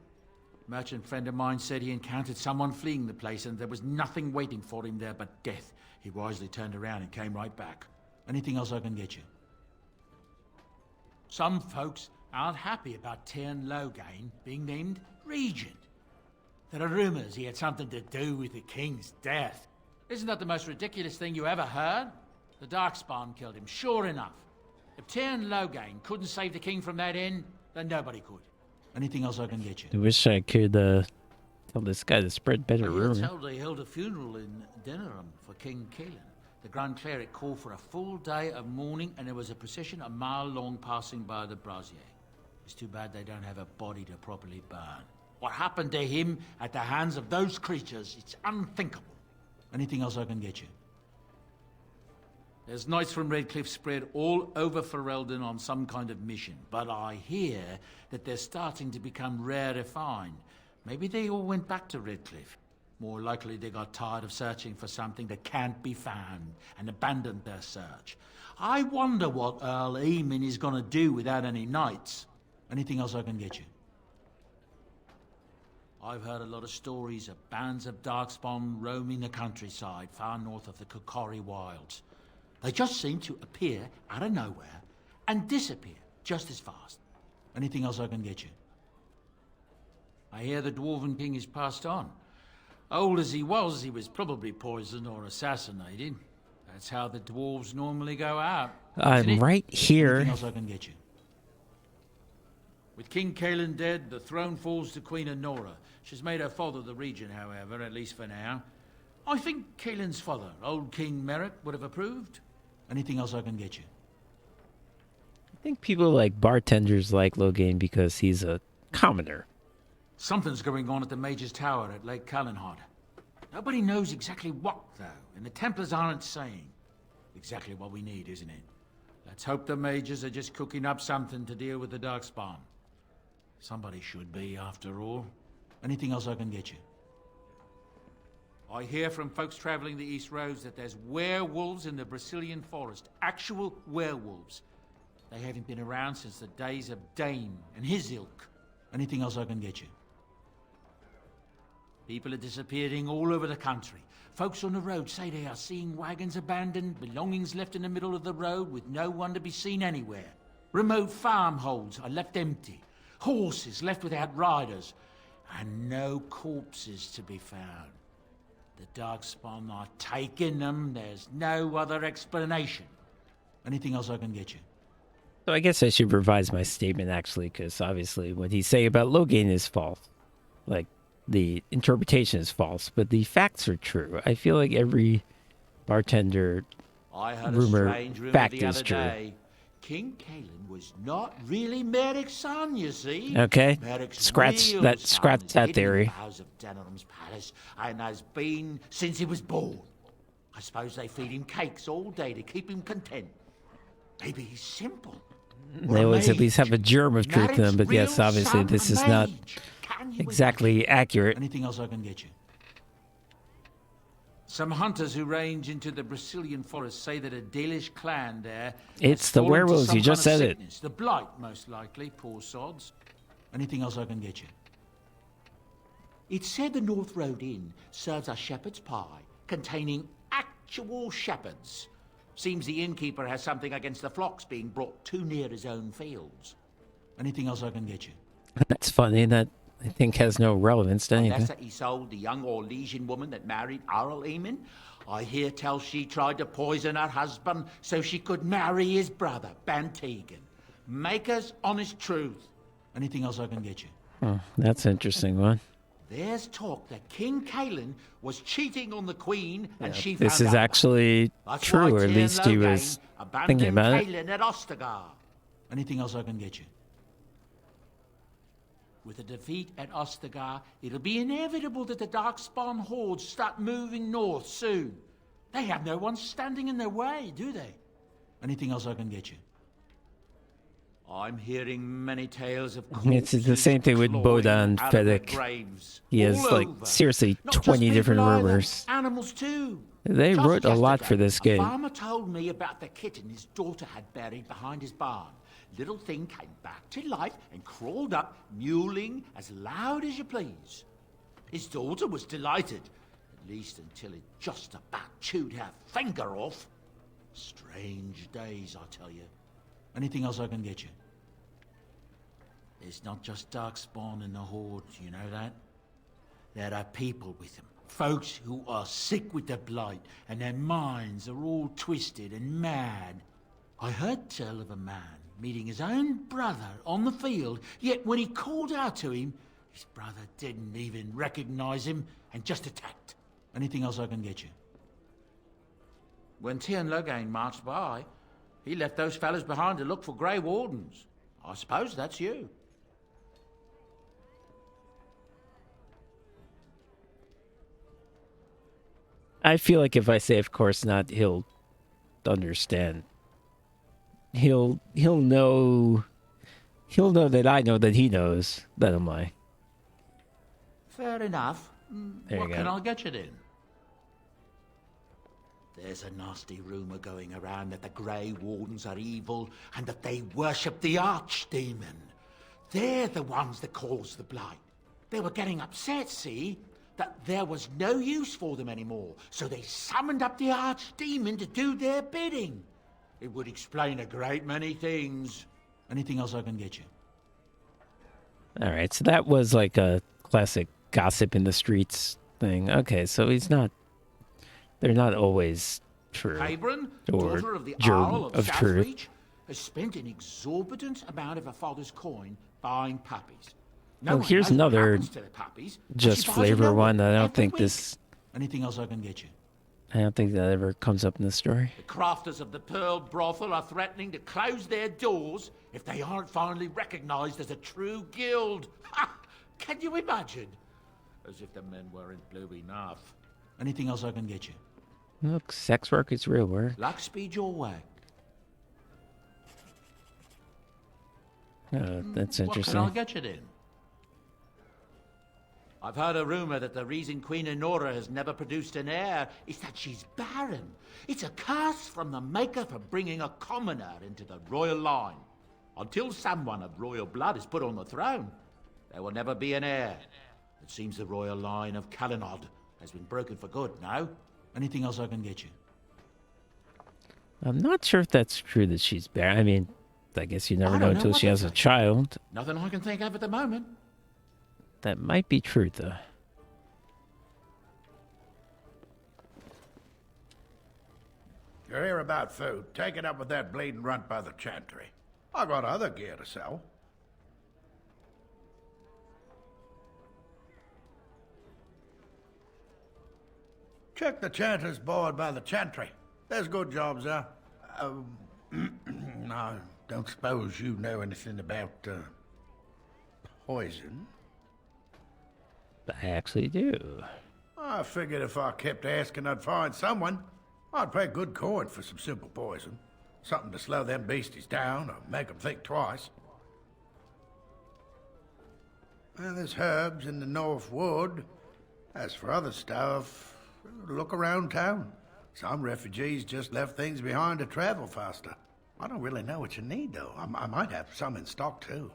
A merchant friend of mine said he encountered someone fleeing the place and there was nothing waiting for him there but death. He wisely turned around and came right back. Anything else I can get you? Some folks aren't happy about Tyrn Loghain being named regent. There are rumors he had something to do with the king's death. Isn't that the most ridiculous thing you ever heard? The Darkspawn killed him, sure enough. If Tyrn Logain couldn't save the king from that inn, then nobody could. Anything else I can get you?
I wish I could tell this guy to spread better
You're
rumor.
told they held a funeral in Denerim for King Keelan. The Grand Cleric called for a full day of mourning, and there was a procession a mile long passing by the brazier. It's too bad they don't have a body to properly burn. What happened to him at the hands of those creatures, it's unthinkable. Anything else I can get you? There's knights from Redcliffe spread all over Ferelden on some kind of mission, but I hear that they're starting to become rare to find. Maybe they all went back to Redcliffe. More likely they got tired of searching for something that can't be found and abandoned their search. I wonder what Earl Eamon is going to do without any knights. Anything else I can get you? I've heard a lot of stories of bands of Darkspawn roaming the countryside far north of the Kokori Wilds. They just seem to appear out of nowhere and disappear just as fast. Anything else I can get you? I hear the Dwarven King is passed on. Old as he was probably poisoned or assassinated. That's how the dwarves normally go out.
I'm right here.
Anything else I can get you? With King Kaelin dead, the throne falls to Queen Honora. She's made her father the regent, however, at least for now. I think Kaelin's father, old King Merrick, would have approved. Anything else I can get you?
I think people like bartenders like Logain because he's a commoner.
Something's going on at the Mage's Tower at Lake Calenhod. Nobody knows exactly what, though, and the Templars aren't saying. Exactly what we need, isn't it? Let's hope the Mages are just cooking up something to deal with the Darkspawn. Somebody should be, after all. Anything else I can get you? I hear from folks traveling the East Roads that there's werewolves in the Brazilian forest. Actual werewolves. They haven't been around since the days of Dane and his ilk. Anything else I can get you? People are disappearing all over the country. Folks on the road say they are seeing wagons abandoned, belongings left in the middle of the road with no one to be seen anywhere. Remote farmholds are left empty. Horses left without riders. And no corpses to be found. The Darkspawn are taking them. There's no other explanation. Anything else I can get you?
So I guess I should revise my statement, actually, because obviously what he's saying about Logain is false. Like, the interpretation is false, but the facts are true. I feel like every bartender
I heard
rumor,
a strange rumor
fact
the
is
other
true.
day. King Kaelin was not really Merrick's son, you see.
Okay,
Merrick's
scratch
real
that
son is hidden in
theory.
the bowels of Denerim's palace and has been since he was born. I suppose they feed him cakes all day to keep him content. Maybe he's simple.
They always at least have a germ of truth in them, but yes, obviously this is not exactly accurate.
Anything else I can get you? Some hunters who range into the Brazilian forest say that a Dalish clan there.
It's
has
the
fallen to
werewolves,
some
you just
kind of
said it.
sickness. The blight, most likely. Poor sods. Anything else I can get you? It's said the North Road Inn serves a shepherd's pie containing actual shepherds. Seems the innkeeper has something against the flocks being brought too near his own fields. Anything else I can get you?
That's funny. That I think has no relevance to anything.
Unless that he sold the young Orlesian woman that married Earl Eamon. I hear tell she tried to poison her husband so she could marry his brother, Bantegan. Maker's honest truth. Anything else I can get you?
Oh, that's an interesting one.
There's talk that King Kaelin was cheating on the Queen and she found
This is
out.
actually
That's
true,
why
or at
Tyrn
least he
Logain
was
abandoned
thinking about it.
Kaelin at Ostagar. Anything else I can get you? With a defeat at Ostagar, it'll be inevitable that the Darkspawn hordes start moving north soon. They have no one standing in their way, do they? Anything else I can get you? I'm hearing many tales of
It's the same thing with
clawing
Bodan
out of their
Fedek.
graves,
He has
all
like
over.
seriously
Not just
20
people
different
either,
rumors.
Animals too.
They
Just
wrote a lot
yesterday,
for this
A
game.
farmer told me about the kitten his daughter had buried behind his barn. Little thing came back to life and crawled up, mewling as loud as you please. His daughter was delighted, at least until it just about chewed her finger off. Strange days, I tell you. Anything else I can get you? There's not just Darkspawn in the hordes, you know that? There are people with them. Folks who are sick with the blight, and their minds are all twisted and mad. I heard tell of a man meeting his own brother on the field, yet when he called out to him, his brother didn't even recognize him and just attacked. Anything else I can get you? When Tian Logain marched by, he left those fellas behind to look for Grey Wardens. I suppose that's you.
I feel like if I say of course not, he'll understand. He'll know that I know that he knows that I'm lying.
Fair enough.
There you
What
go.
can I get you then? There's a nasty rumour going around that the Grey Wardens are evil and that they worship the Archdemon. They're the ones that caused the blight. They were getting upset, see, that there was no use for them anymore, so they summoned up the Archdemon to do their bidding. It would explain a great many things. Anything else I can get you?
All right, so that was like a classic gossip in the streets thing. Okay, so they're not always true.
Cabron,
or
daughter of the
germ
Earl of
of truth.
Southreach, has spent an exorbitant amount of her father's coin buying puppies. No
Oh,
one
here's
knows what
another
happens to the puppies, but
just
she buys
flavor
another
one. I don't
every
think
week.
this.
Anything else I can get you?
I don't think that ever comes up in the story.
The crafters of the Pearl Brothel are threatening to close their doors if they aren't finally recognised as a true guild. Ha! Can you imagine? As if the men weren't blue enough. Anything else I can get you?
Look, sex work is real work.
Luck speed your way.
That's
What
interesting.
can I get you then? I've heard a rumour that the reason Queen Honora has never produced an heir is that she's barren. It's a curse from the Maker for bringing a commoner into the royal line. Until someone of royal blood is put on the throne, there will never be an heir. It seems the royal line of Calinod has been broken for good, no? Anything else I can get you?
I'm not sure if that's true that she's barren. I mean, I guess you never
I
know
don't know
until
what
she
to
has a
say.
child.
Nothing I can think of at the moment.
That might be true, though.
You're here about food. Take it up with that bleeding runt by the chantry. I got other gear to sell. Check the chanter's board by the chantry. There's good jobs there. I don't suppose you know anything about poison.
I actually do.
I figured if I kept asking, I'd find someone. I'd pay good coin for some simple poison. Something to slow them beasties down or make them think twice. Well, there's herbs in the North Wood. As for other stuff, look around town. Some refugees just left things behind to travel faster. I don't really know what you need, though. I might have some in stock, too.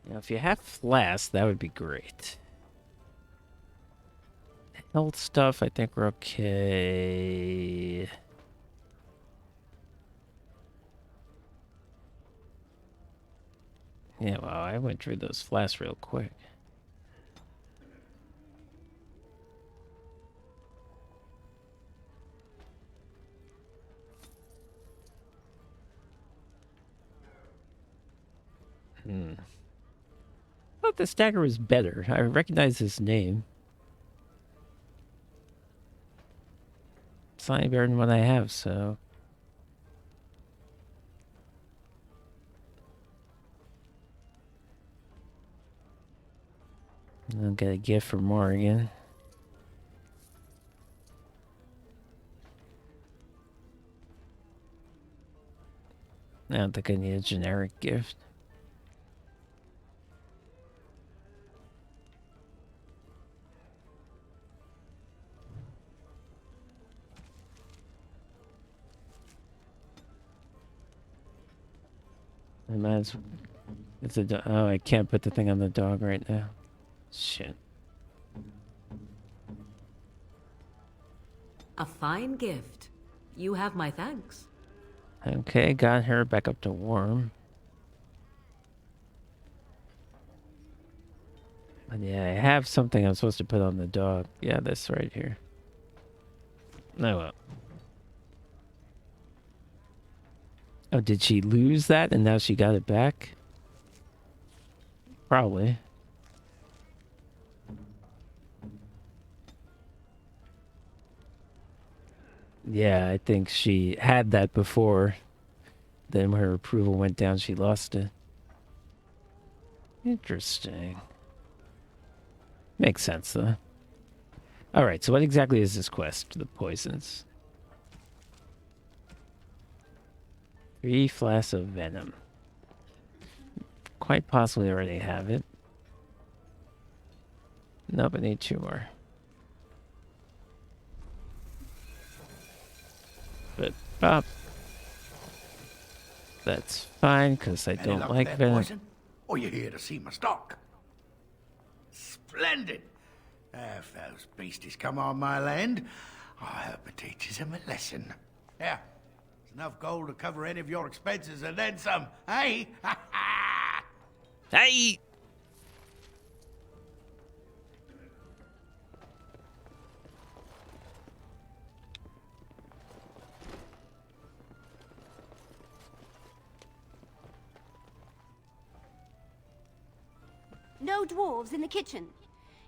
Now, if you have flasks, that would be great. Health stuff, I think we're okay. Yeah, well, I went through those flasks real quick. I thought the stagger was better. I recognize his name. It's slightly better than what I have, so... I'll get a gift for Morrigan. I don't think I need a generic gift. I might as well. It's a oh, I can't put the thing on the dog right now. Shit.
A fine gift. You have my thanks.
Okay, got her back up to warm. But yeah, I have something I'm supposed to put on the dog. Yeah, this right here. Oh well. Oh, did she lose that and now she got it back? Probably. Yeah, I think she had that before. Then when her approval went down, she lost it. Interesting. Makes sense, though. Alright, so what exactly is this quest? The poisons. 3 flasks of venom. Quite possibly already have it. Nope, I need 2 more. But, pop. That's fine, because I don't like venom.
Poison? Or you here to see my stock? Splendid! If those beasties come on my land, I hope it teaches them a lesson. Yeah, there's enough gold to cover any of your expenses and then some, hey?
Hey!
No dwarves in the kitchen.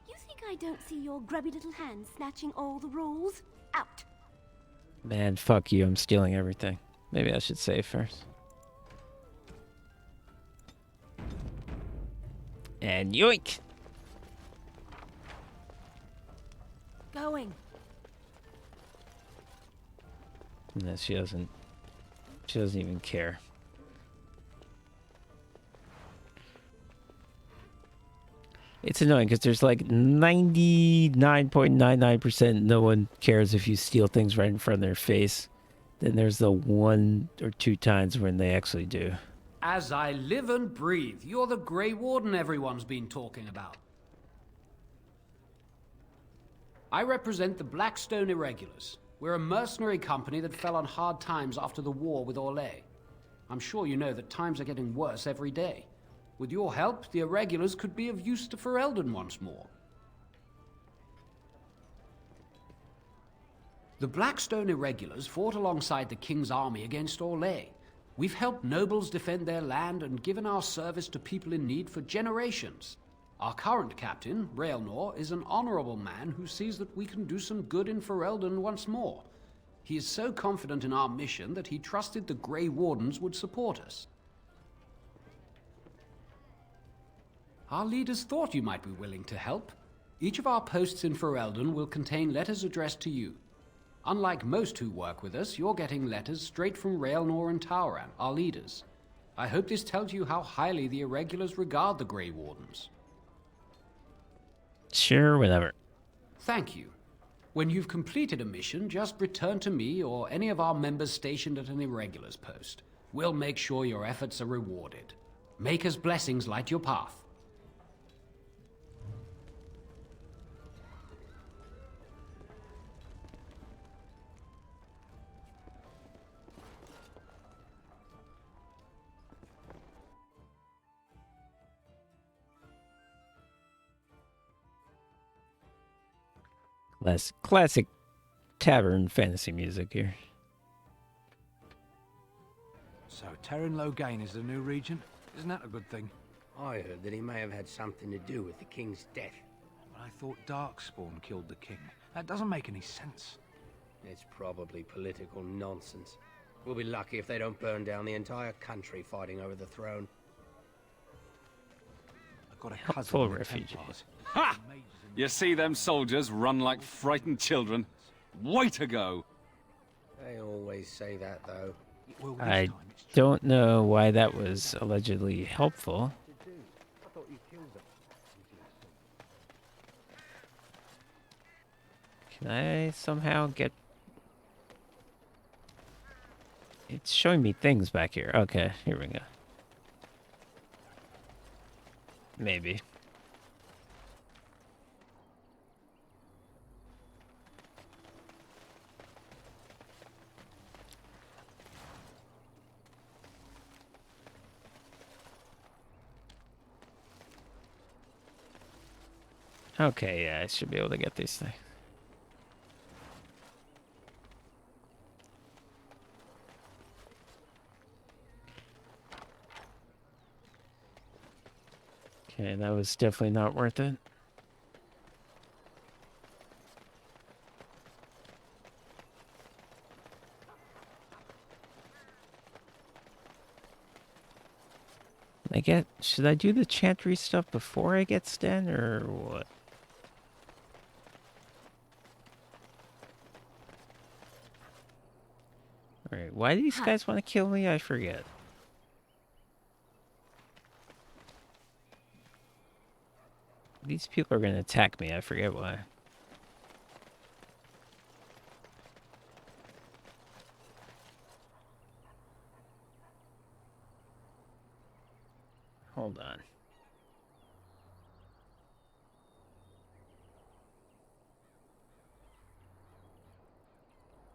You think I don't see your grubby little hands snatching all the rolls? Out.
Man, fuck you, I'm stealing everything. Maybe I should save first. And yoink!
Going.
No, she doesn't even care. It's annoying because there's like 99.99% no one cares if you steal things right in front of their face. Then there's the 1 or 2 times when they actually do.
As I live and breathe, you're the Grey Warden everyone's been talking about. I represent the Blackstone Irregulars. We're a mercenary company that fell on hard times after the war with Orlais. I'm sure you know that times are getting worse every day. With your help, the Irregulars could be of use to Ferelden once more. The Blackstone Irregulars fought alongside the King's army against Orlais. We've helped nobles defend their land and given our service to people in need for generations. Our current captain, Raelnor, is an honorable man who sees that we can do some good in Ferelden once more. He is so confident in our mission that he trusted the Grey Wardens would support us. Our leaders thought you might be willing to help. Each of our posts in Ferelden will contain letters addressed to you. Unlike most who work with us, you're getting letters straight from Raelnor and Tauran, our leaders. I hope this tells you how highly the Irregulars regard the Grey Wardens.
Sure, whatever.
Thank you. When you've completed a mission, just return to me or any of our members stationed at an Irregulars post. We'll make sure your efforts are rewarded. Maker's blessings light your path.
Classic tavern fantasy music here.
So, Terran Loghain is the new regent? Isn't that a good thing?
I heard that he may have had something to do with the king's death.
But I thought Darkspawn killed the king. That doesn't make any sense.
It's probably political nonsense. We'll be lucky if they don't burn down the entire country fighting over the throne.
I've got a cousin
Helpful
in the
refugees.
Templars.
Ha! You see them soldiers run like frightened children? Way to go!
They always say that, though.
I don't know why that was allegedly helpful. Can I somehow get... It's showing me things back here. Okay, here we go. Maybe. Okay, yeah, I should be able to get these things. Okay, that was definitely not worth it. Should I do the chantry stuff before I get Sten, or what? Alright, why do these guys want to kill me? I forget. These people are going to attack me, I forget why. Hold on.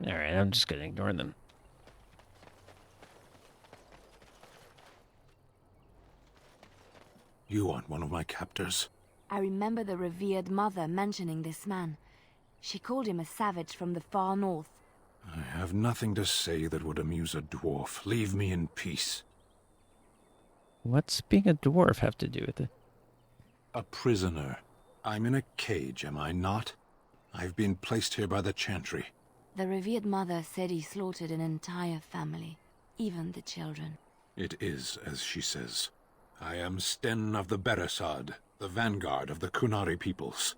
Alright, I'm just gonna ignore them.
You aren't one of my captors.
I remember the revered mother mentioning this man. She called him a savage from the far north.
I have nothing to say that would amuse a dwarf. Leave me in peace.
What's being a dwarf have to do with it?
A prisoner. I'm in a cage, am I not? I've been placed here by the Chantry.
The revered mother said he slaughtered an entire family, even the children.
It is as she says. I am Sten of the Beresad, the vanguard of the Kunari peoples.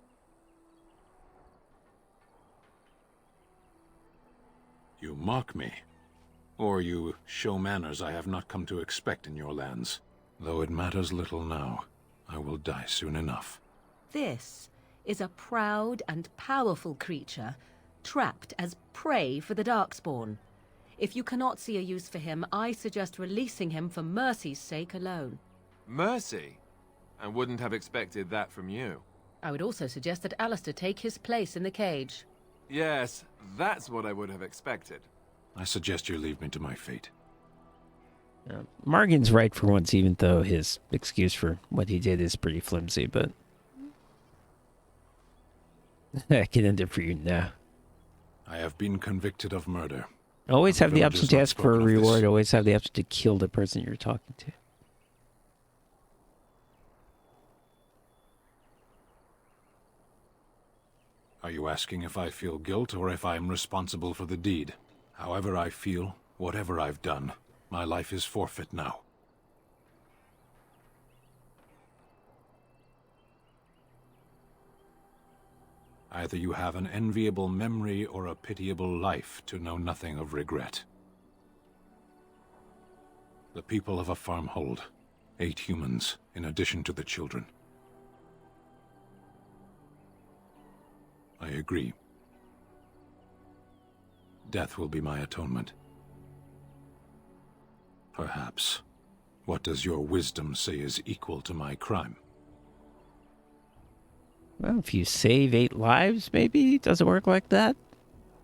You mock me, or you show manners I have not come to expect in your lands. Though it matters little now, I will die soon enough.
This is a proud and powerful creature, trapped as prey for the Darkspawn. If you cannot see a use for him, I suggest releasing him for mercy's sake alone.
Mercy? I wouldn't have expected that from you.
I would also suggest that Alistair take his place in the cage.
Yes, that's what I would have expected.
I suggest you leave me to my fate.
Morgan's right for once, even though his excuse for what he did is pretty flimsy, but... I can end it for you now.
I have been convicted of murder.
Always have the option to ask for a reward, always have the option to kill the person you're talking to.
Are you asking if I feel guilt or if I am responsible for the deed? However I feel, whatever I've done, my life is forfeit now. Either you have an enviable memory or a pitiable life to know nothing of regret. The people of a farmhold, 8 humans, in addition to the children. I agree. Death will be my atonement. Perhaps. What does your wisdom say is equal to my crime?
Well, if you save 8 lives, maybe? Does it work like that?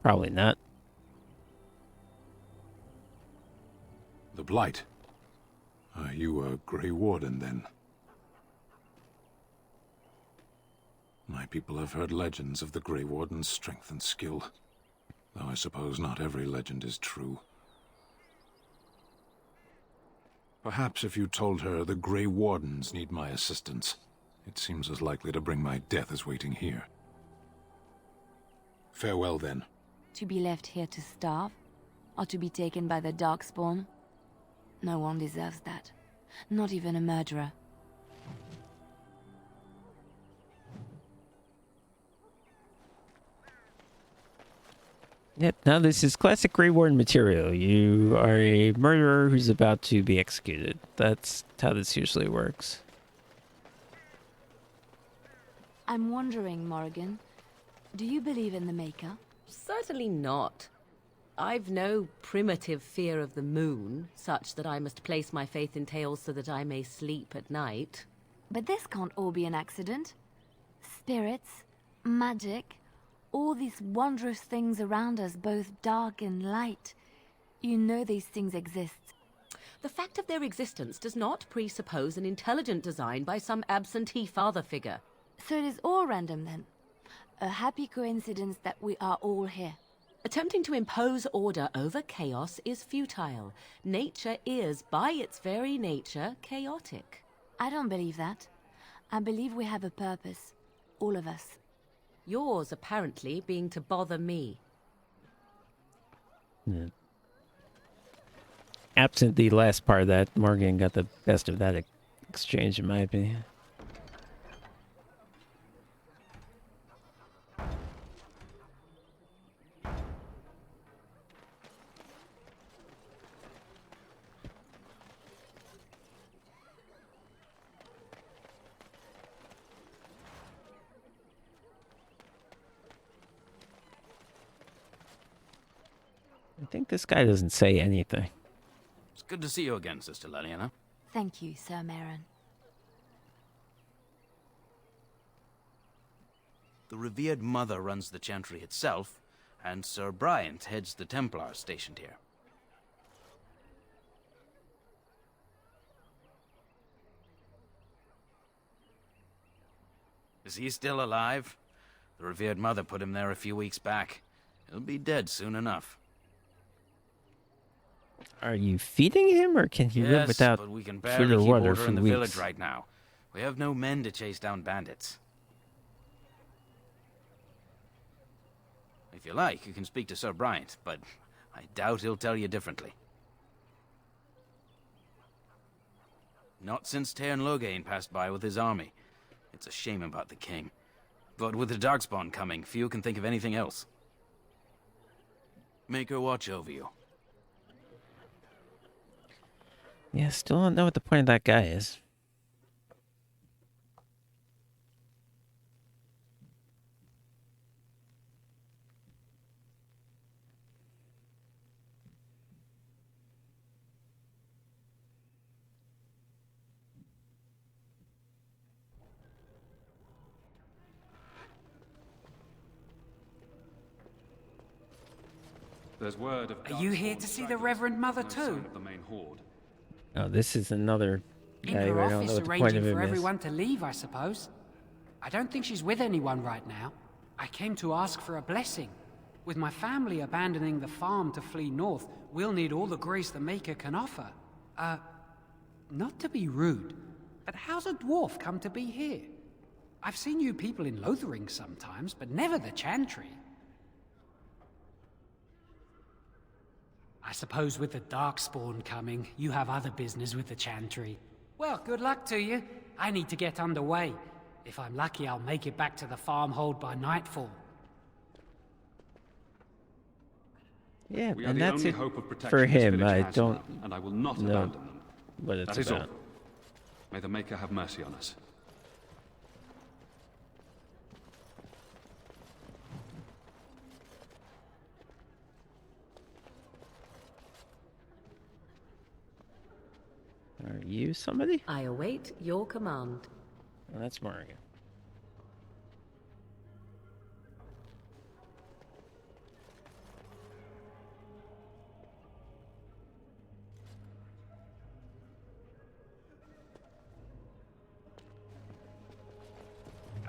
Probably not.
The Blight. Are you a Grey Warden, then? My people have heard legends of the Grey Warden's strength and skill, though I suppose not every legend is true. Perhaps if you told her the Grey Wardens need my assistance, it seems as likely to bring my death as waiting here. Farewell, then.
To be left here to starve? Or to be taken by the Darkspawn? No one deserves that. Not even a murderer.
Yep, now this is classic Grey Warden material. You are a murderer who's about to be executed. That's how this usually works.
I'm wondering, Morrigan, do you believe in the Maker?
Certainly not. I've no primitive fear of the moon, such that I must place my faith in tales so that I may sleep at night.
But this can't all be an accident. Spirits, magic, all these wondrous things around us, both dark and light. You know these things exist.
The fact of their existence does not presuppose an intelligent design by some absentee father figure.
So it is all random, then? A happy coincidence that we are all here.
Attempting to impose order over chaos is futile. Nature is, by its very nature, chaotic.
I don't believe that. I believe we have a purpose. All of us.
Yours, apparently, being to bother me.
Yeah. Absent the last part of that, Morgan got the best of that exchange, in my opinion. I think this guy doesn't say anything.
It's good to see you again, Sister Leliana.
Thank you, Sir Maron.
The revered mother runs the chantry itself, and Sir Bryant heads the Templars stationed here. Is he still alive? The revered mother put him there a few weeks back. He'll be dead soon enough.
Are you feeding him, or can he live without
but we can
food
barely
or
keep
water
order
for
in the
weeks?
village right now. We have no men to chase down bandits. If you like, you can speak to Sir Bryant, but I doubt he'll tell you differently. Not since Tairn Loghain passed by with his army. It's a shame about the king. But with the Darkspawn coming, few can think of anything else. Make her watch over you.
Yeah, still don't know what the point of that guy is.
There's word of
Are you here to see the Reverend Mother too?
the main horde.
Oh, this is another
In
guy
her
where I don't know
office
what the point
arranging
of him
for
is.
everyone to leave, I suppose. I don't think she's with anyone right now. I came to ask for a blessing. With my family abandoning the farm to flee north, we'll need all the grace the Maker can offer. Not to be rude, but how's a dwarf come to be here? I've seen you people in Lothering sometimes, but never the Chantry. I suppose with the Darkspawn coming, you have other business with the Chantry. Well, good luck to you. I need to get underway. If I'm lucky, I'll make it back to the farmhold by nightfall.
Yeah,
We are
and
the
that's
only
it
hope of protection
for
this
him.
village
I
has
don't
now, and I will not
know
abandon them.
what it's
That is
about.
all. May the Maker have mercy on us.
Are you somebody?
I await your command.
Oh, that's Morgan.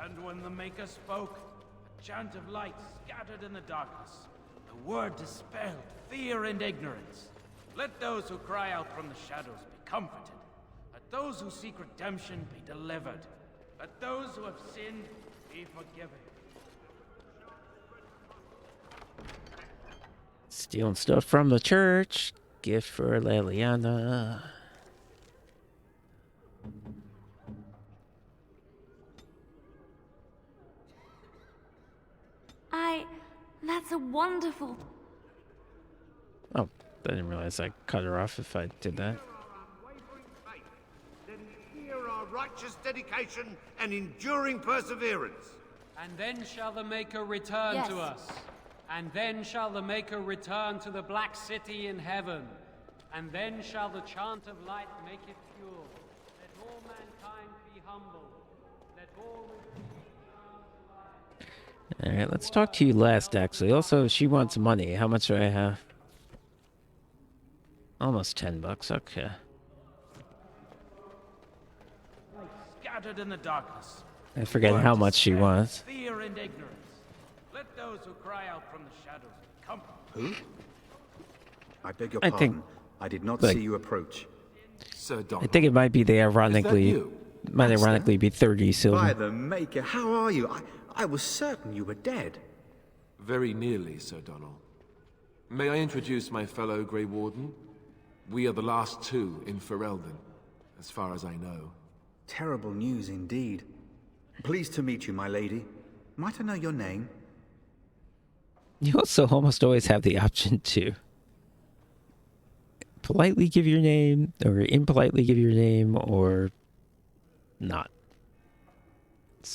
And when the Maker spoke, a chant of light scattered in the darkness. The word dispelled fear and ignorance. Let those who cry out from the shadows be comforted. Let those who seek redemption be delivered. Let those who have sinned be forgiven.
Stealing stuff from the church. Gift for Leliana.
That's a wonderful...
Oh, I didn't realize I cut her off if I did that.
Then hear our righteous dedication and enduring perseverance.
And then shall the Maker return
Yes.
to us. And then shall the Maker return to the Black City in heaven. And then shall the chant of light make it pure. Let all mankind be humble. Let all...
Alright, let's talk to you last, actually. Also, she wants money. How much do I have? Almost $10, okay.
Light scattered in the darkness.
I forget how much she wants.
Fear and ignorance. Let those who cry out from the shadows be comforted.
Who? I beg your
I
pardon.
think,
I did not
like,
see you approach.
Sir
I think it might be they ironically might ironically be 30
By
silver.
the Maker, how are you? I was certain you were dead.
Very nearly, Sir Donald. May I introduce my fellow Grey Warden? We are the last two in Ferelden, as far as I know.
Terrible news indeed. Pleased to meet you, my lady. Might I know your name?
You also almost always have the option to politely give your name, or impolitely give your name, or not.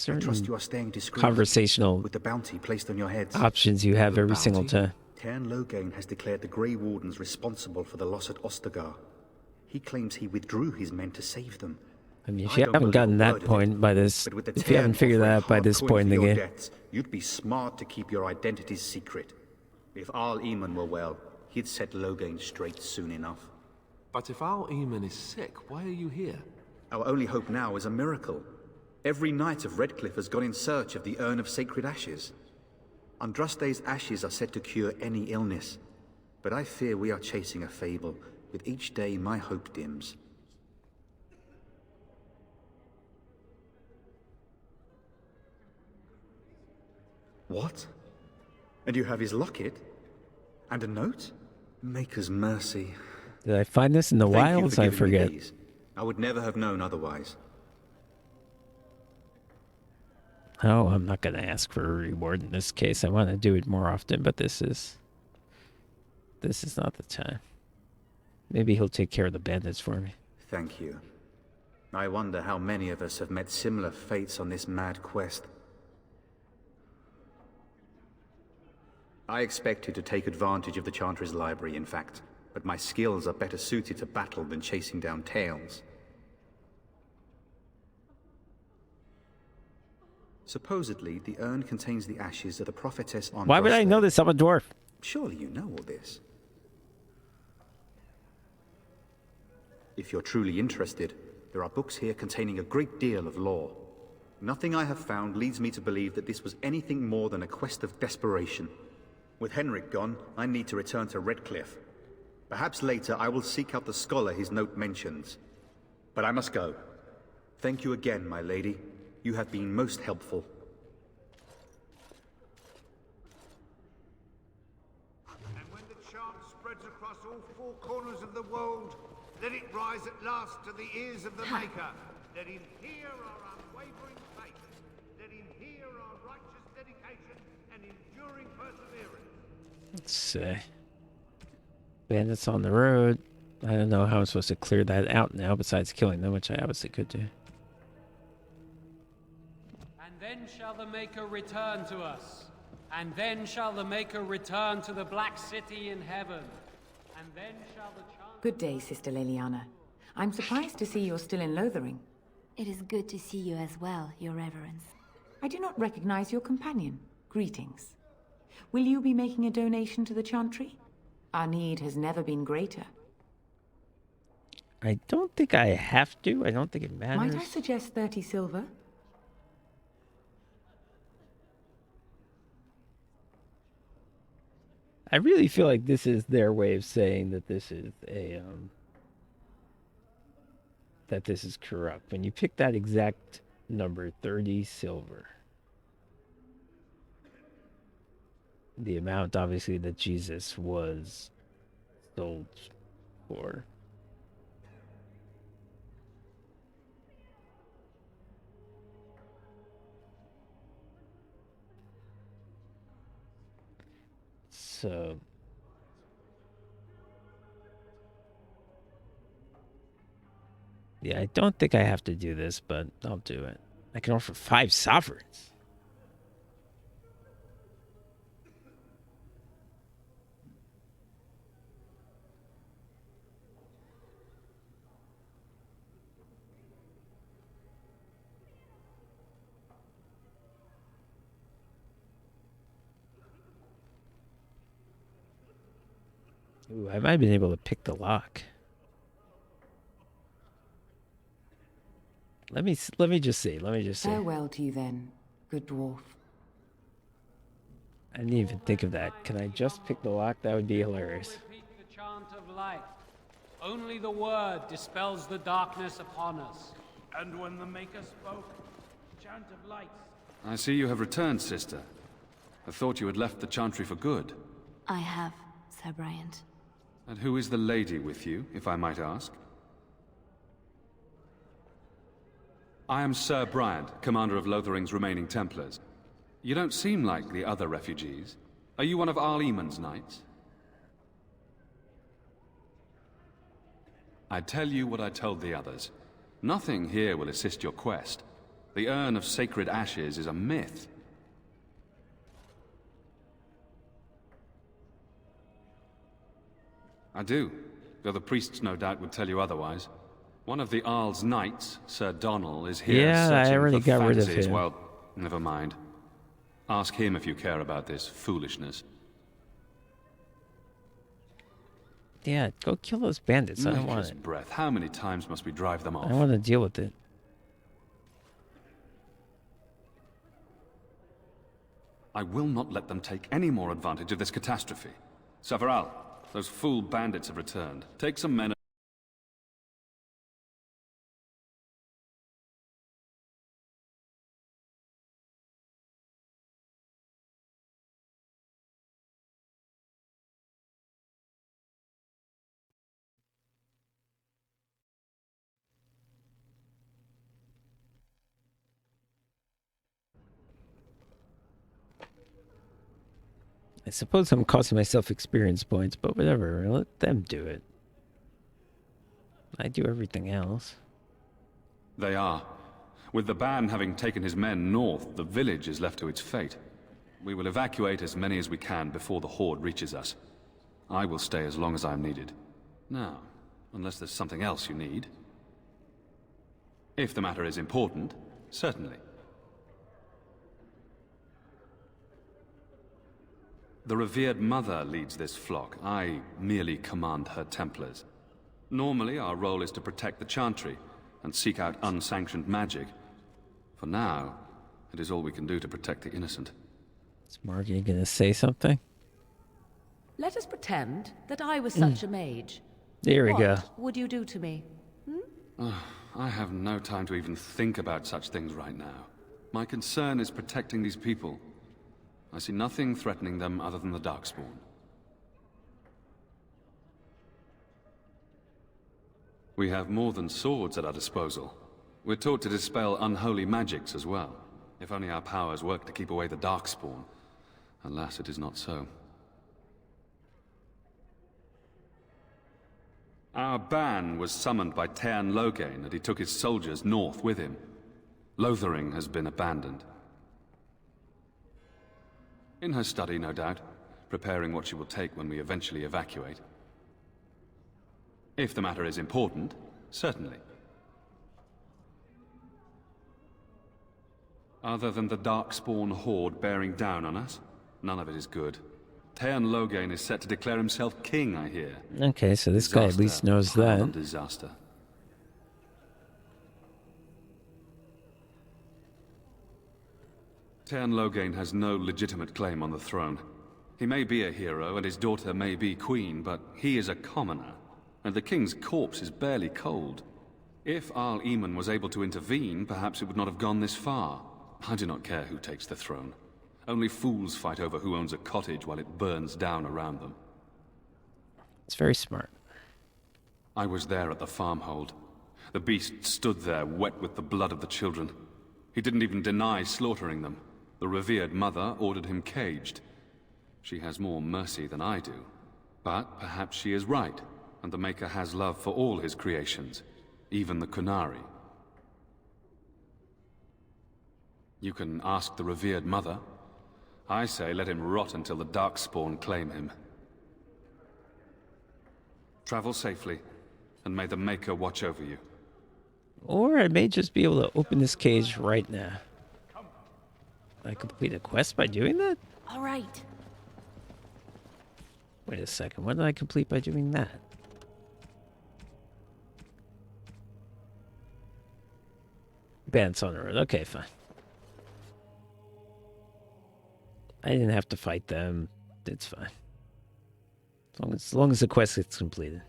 I trust you are staying discreet
Conversational
with the bounty placed on your heads.
options you have every single time.
Cairn Logain has declared the Grey Wardens responsible for the loss at Ostagar. He claims he withdrew his men to save them.
I mean, if you haven't gotten that point by this, if you haven't figured that out by this point in the game,
debts, you'd be smart to keep your identities secret. If Arl Eamon were well, he'd set Logain straight soon enough.
But if Arl Eamon is sick, why are you here?
Our only hope now is a miracle. Every knight of Redcliffe has gone in search of the Urn of Sacred Ashes. Andraste's ashes are said to cure any illness, but I fear we are chasing a fable. With each day, my hope dims. What? And you have his locket? And a note? Maker's mercy.
did I find this in the
Thank you
wilds?
for
I
giving me
forget.
these. I would never have known otherwise.
Oh, I'm not going to ask for a reward in this case. I want to do it more often, but this is not the time. Maybe he'll take care of the bandits for me.
Thank you. I wonder how many of us have met similar fates on this mad quest. I expected to take advantage of the Chantry's library, in fact, but my skills are better suited to battle than chasing down tales. Supposedly, the urn contains the ashes of the prophetess on.
Why would I know this? I'm a dwarf.
Surely you know all this. If you're truly interested, there are books here containing a great deal of lore. Nothing I have found leads me to believe that this was anything more than a quest of desperation. With Henrik gone, I need to return to Redcliffe. Perhaps later I will seek out the scholar his note mentions. But I must go. Thank you again, my lady. You have been most helpful.
And when the chant spreads across all four corners of the world, let it rise at last to the ears of the Maker. Let him hear our unwavering faith. Let him hear our righteous dedication and enduring perseverance.
Let's see. Bandits on the road. I don't know how I'm supposed to clear that out now besides killing them, which I obviously could do.
And then shall the Maker return to us. And then shall the Maker return to the Black City in heaven. And then shall the
Good day, Sister Leliana. I'm surprised to see you're still in Lothering.
It is good to see you as well, Your Reverence.
I do not recognize your companion. Greetings. Will you be making a donation to the Chantry? Our need has never been greater.
I don't think I have to. I don't think it matters.
Might I suggest 30 silver?
I really feel like this is their way of saying that this is a that this is corrupt. When you pick that exact number, 30 silver, the amount obviously that Jesus was sold for. So yeah, I don't think I have to do this, but I'll do it. I can offer 5 sovereigns. Ooh, I might have been able to pick the lock. Let me just see.
Farewell to you then, good dwarf.
I didn't even think of that. Can I just pick the lock? That would be hilarious.
Repeat the chant of light. Only the word dispels the darkness upon us.
And when the Maker spoke, a chant of lights.
I see you have returned, sister. I thought you had left the Chantry for good.
I have, Sir Bryant.
And who is the lady with you, if I might ask? I am Sir Bryant, commander of Lothering's remaining Templars. You don't seem like the other refugees. Are you one of Arl Eamon's knights? I tell you what I told the others. Nothing here will assist your quest. The Urn of Sacred Ashes is a myth. I do, though the priests no doubt would tell you otherwise. One of the Arl's knights, Sir Donal, is here
Yeah, I
searching
already
for
got rid of
fantasies.
him.
Well, never mind. Ask him if you care about this foolishness.
Yeah, go kill those bandits. I don't want
Maker's
it.
breath. How many times must we drive them off?
I don't want to deal with it.
I will not let them take any more advantage of this catastrophe. Saveral, those fool bandits have returned. Take some men.
I suppose I'm costing myself experience points, but whatever. Let them do it. I do everything else.
They are. With the ban having taken his men north, the village is left to its fate. We will evacuate as many as we can before the horde reaches us. I will stay as long as I am needed. Now, unless there's something else you need. If the matter is important, certainly. The revered mother leads this flock. I merely command her Templars. Normally, our role is to protect the Chantry and seek out unsanctioned magic. For now, it is all we can do to protect the innocent.
Is Margie gonna say something?
Let us pretend that I was such a mage.
There we go.
What would you do to me?
I have no time to even think about such things right now. My concern is protecting these people. I see nothing threatening them other than the Darkspawn. We have more than swords at our disposal. We're taught to dispel unholy magics as well. If only our powers work to keep away the Darkspawn. Alas, it is not so. Our ban was summoned by Tearn Loghain, and he took his soldiers north with him. Lothering has been abandoned. In her study, no doubt, preparing what she will take when we eventually evacuate. If the matter is important, certainly. Other than the Darkspawn horde bearing down on us, none of it is good. Tearn Loghain is set to declare himself king, I hear.
Okay, so this guy at least knows that.
Disaster. Tearn Loghain has no legitimate claim on the throne. He may be a hero, and his daughter may be queen, but he is a commoner, and the king's corpse is barely cold. If Arl Eamon was able to intervene, perhaps it would not have gone this far. I do not care who takes the throne. Only fools fight over who owns a cottage while it burns down around them.
It's very smart.
I was there at the farmhold. The beast stood there, wet with the blood of the children. He didn't even deny slaughtering them. The revered mother ordered him caged. She has more mercy than I do. But perhaps she is right, and the Maker has love for all his creations, even the Qunari. You can ask the revered mother. I say let him rot until the Darkspawn claim him. Travel safely, and may the Maker watch over you.
Or I may just be able to open this cage right now. I complete a quest by doing that?
All right.
Wait a second, what did I complete by doing that? Bandits on the road, okay, fine. I didn't have to fight them, it's fine. As long as the quest gets completed.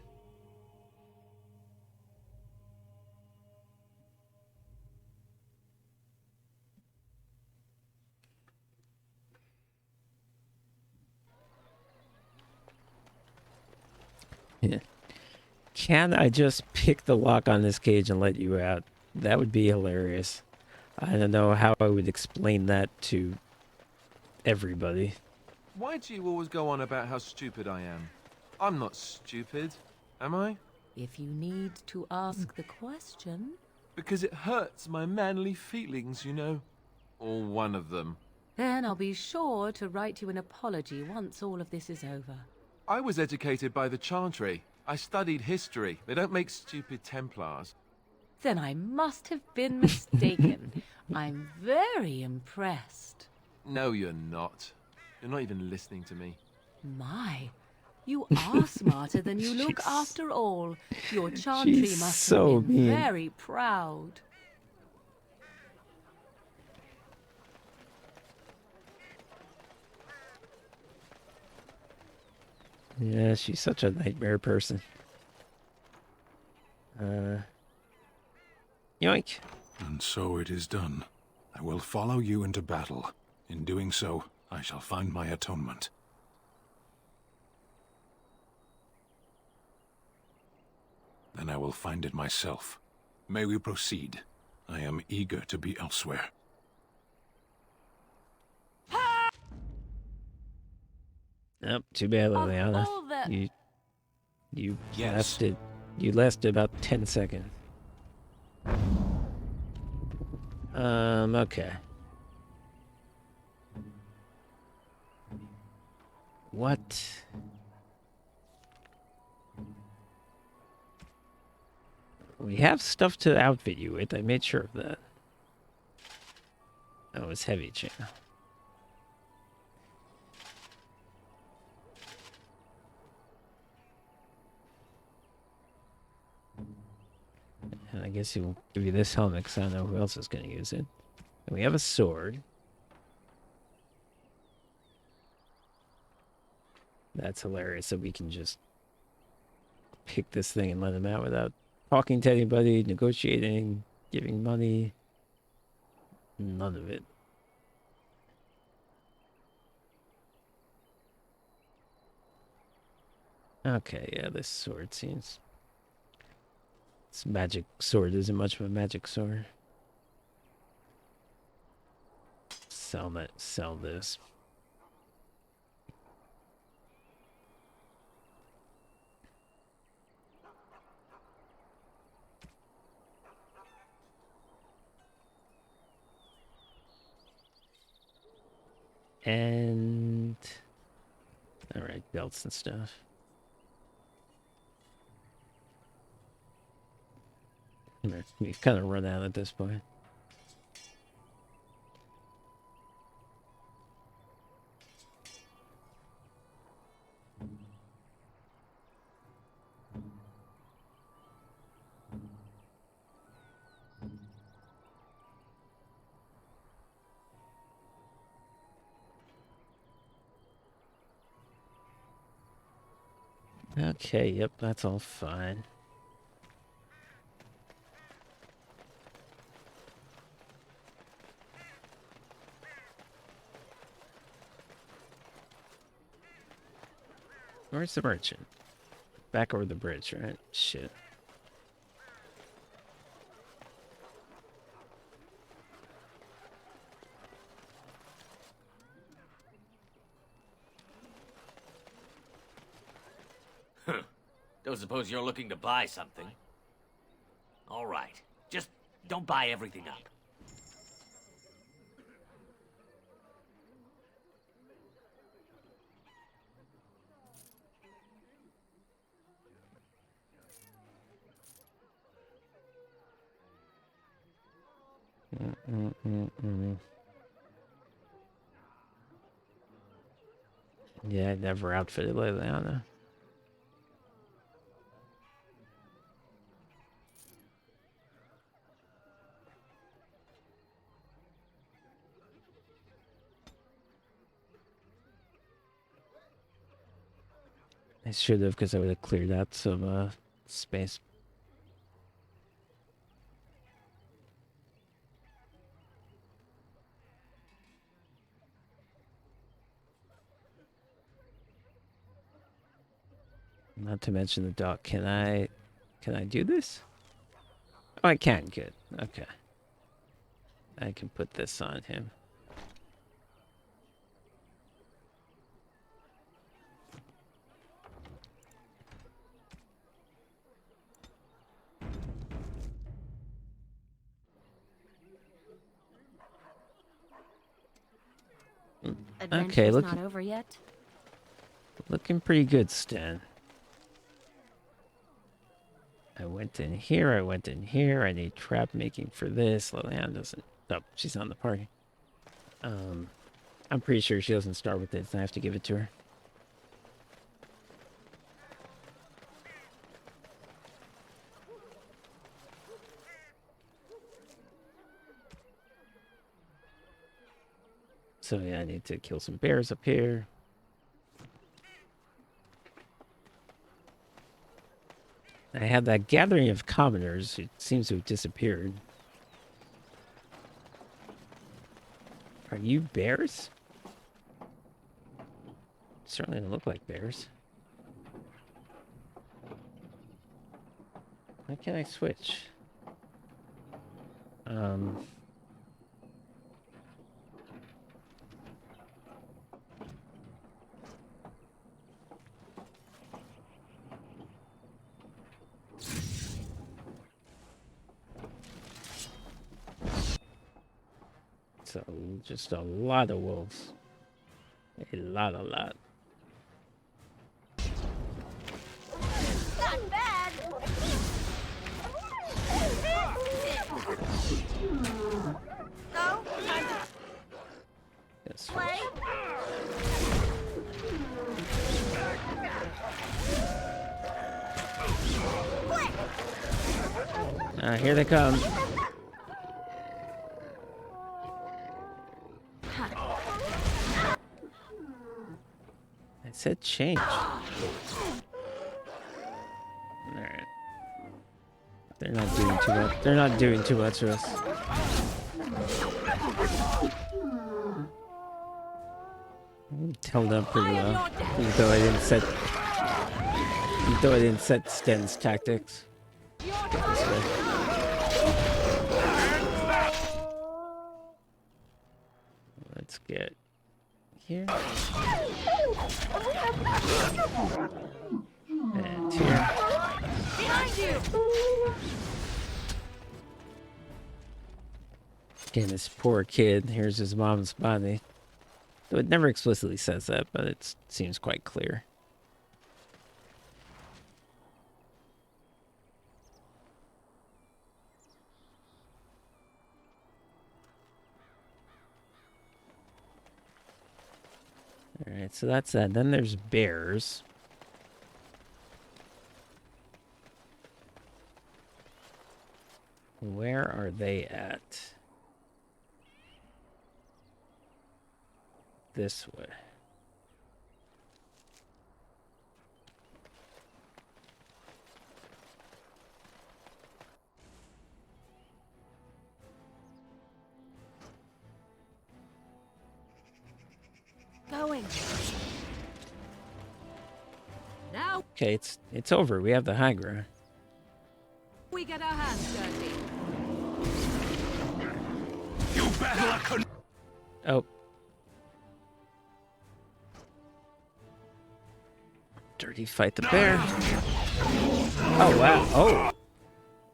Yeah. Can I just pick the lock on this cage and let you out? That would be hilarious. I don't know how I would explain that to everybody.
Why do you always go on about how stupid I am? I'm not stupid, am I?
If you need to ask the question...
Because it hurts my manly feelings, you know. Or one of them.
Then I'll be sure to write you an apology once all of this is over.
I was educated by the Chantry. I studied history. They don't make stupid Templars.
Then I must have been mistaken. I'm very impressed.
No, you're not. You're not even listening to me.
My, you are smarter than you look after all. Your Chantry
she's
must
so
have been
mean.
very proud.
Yeah, she's such a nightmare person. Yoink.
And so it is done. I will follow you into battle. In doing so, I shall find my atonement. Then I will find it myself. May we proceed? I am eager to be elsewhere.
Nope, too bad, Liliana. You lasted. You lasted about 10 seconds. Okay. What? We have stuff to outfit you with. I made sure of that. Oh, it's heavy chain. And I guess he'll give you this helmet because I don't know who else is going to use it. And we have a sword. That's hilarious that we can just pick this thing and let him out without talking to anybody, negotiating, giving money. None of it. Okay, yeah, this sword seems... This magic sword isn't much of a magic sword. Sell this. And... Alright, belts and stuff. We've kind of run out at this point. Okay, yep, that's all fine. Where's the merchant? Back over the bridge, right? Shit.
Don't suppose you're looking to buy something? All right. Just don't buy everything up.
Yeah, I never outfitted Liliana. I should have, because I would have cleared out some space. Not to mention the dog. Can I do this? Oh, I can. Good. Okay. I can put this on him. Okay,
Adventure's not over yet.
Looking pretty good, Stan. I went in here, I went in here. I need trap making for this. Liliana doesn't... Oh, she's on the party. I'm pretty sure she doesn't start with this. I have to give it to her. So yeah, I need to kill some bears up here. I had that gathering of commoners. It seems to have disappeared. Are you bears? Certainly don't look like bears. How can I switch? So, just a lot of wolves. A lot.
Not bad. So, time to
yes.
play.
Here they come. I said change. Alright. They're not doing too much. They're not doing too much of us. Held up pretty well. Even though I didn't set Sten's tactics. Get this way. Let's get here. And here.
Behind you.
Again, this poor kid. Here's his mom's body. Though it never explicitly says that, but it seems quite clear. Alright, so that's that. Then there's bears. Where are they at? This way.
Going. Now
Okay, it's over. We have the high ground.
we get our hands dirty.
You better
Oh. Dirty fight the bear. Oh, wow. Oh.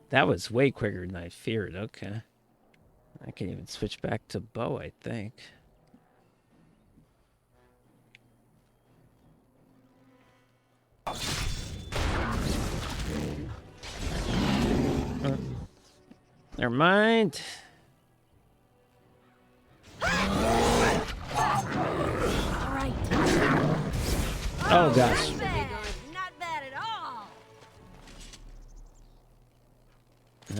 That was way quicker than I feared. Okay. I can even switch back to bow, I think. Never mind. Oh gosh.
Not bad at all.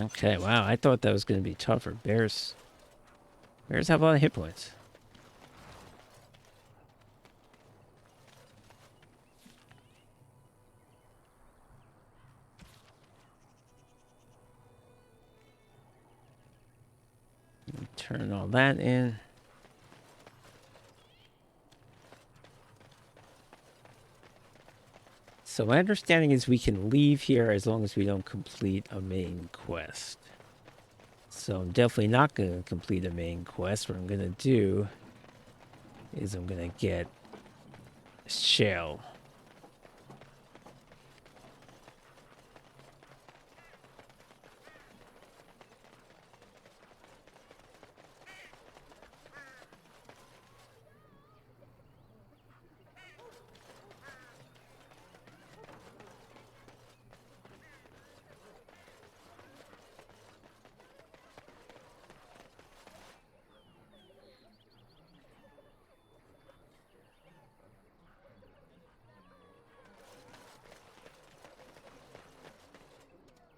Okay, wow. I thought that was going to be tougher. Bears have a lot of hit points. Turn all that in. So my understanding is we can leave here as long as we don't complete a main quest. So I'm definitely not going to complete a main quest. What I'm going to do is I'm going to get shell.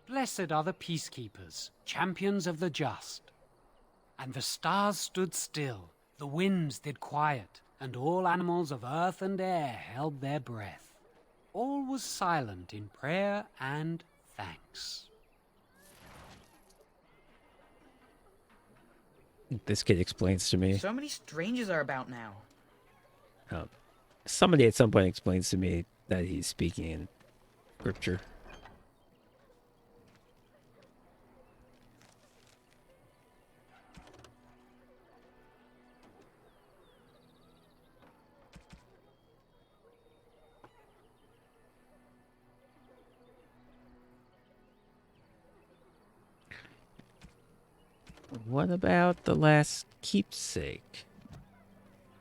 Blessed are the peacekeepers, champions of the just. And the stars stood still, the winds did quiet, and all animals of earth and air held their breath. All was silent in prayer and thanks.
This kid explains to me.
So many strangers are about now.
Somebody at some point explains to me that he's speaking in scripture. What about the last keepsake?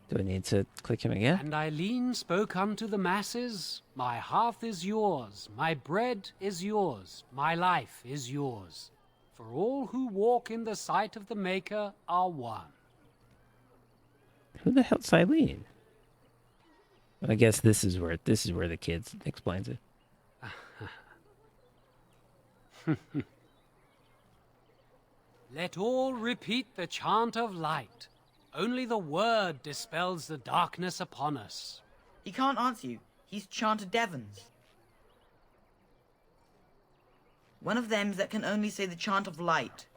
Do I need to click him again?
And Eileen spoke unto the masses, my hearth is yours, my bread is yours, my life is yours. For all who walk in the sight of the Maker are one.
Who the hell's Eileen? I guess this is where the kid explains it.
Let all repeat the chant of light. Only the word dispels the darkness upon us.
He can't answer you. He's chanted Devons. One of them that can only say the chant of light.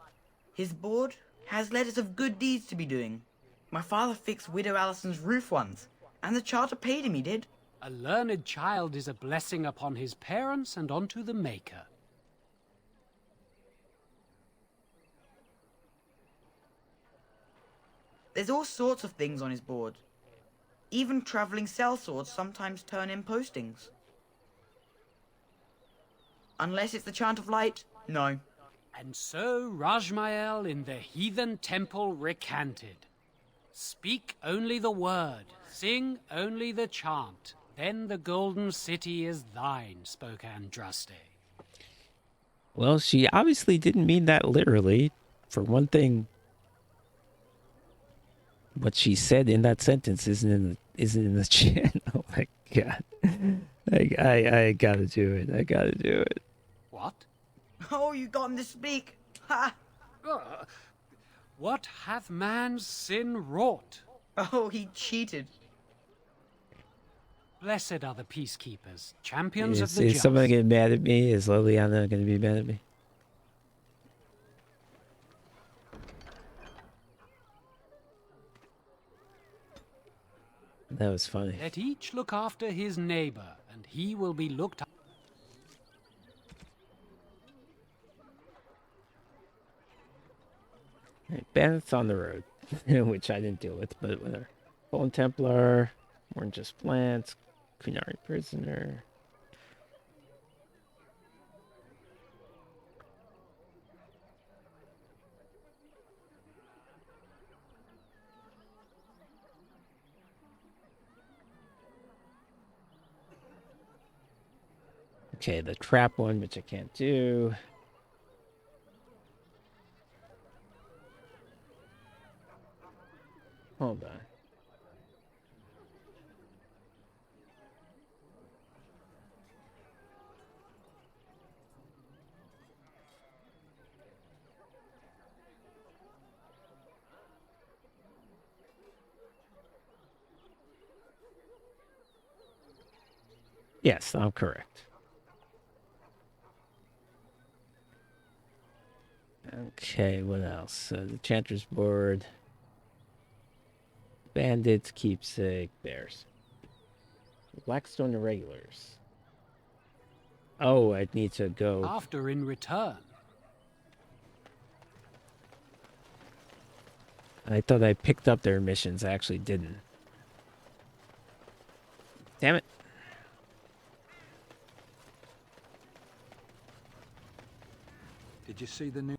His board has letters of good deeds to be doing. My father fixed Widow Allison's roof once, and the charter paid him, he did.
A learned child is a blessing upon his parents and unto the Maker.
There's all sorts of things on his board. Even traveling sellswords sometimes turn in postings. Unless it's the chant of light, no.
And so Rajmael in the heathen temple recanted. Speak only the word, sing only the chant, then the golden city is thine, spoke Andraste.
Well, she obviously didn't mean that literally. For one thing, what she said in that sentence isn't in the chat. Oh my god. I gotta do it. I gotta do it.
What?
Oh, you got him to speak. Ha!
What hath man's sin wrought?
Oh, he cheated.
Blessed are the peacekeepers, champions of the
Is
just.
someone getting mad at me? Is Liliana gonna be mad at me? That was funny.
Let each look after his neighbor, and he will be looked after.
Right, bandits on the road, which I didn't deal with, but whatever. Fallen Templar, more than just plants, Kunari prisoner. Okay, the trap one, which I can't do. Hold on. Yes, I'm correct. Okay, what else? The Chanter's Board. Bandits, Keepsake, Bears. Blackstone Irregulars. Oh, I need to go.
After in return.
I thought I picked up their missions. I actually didn't. Damn it.
Did you see the new...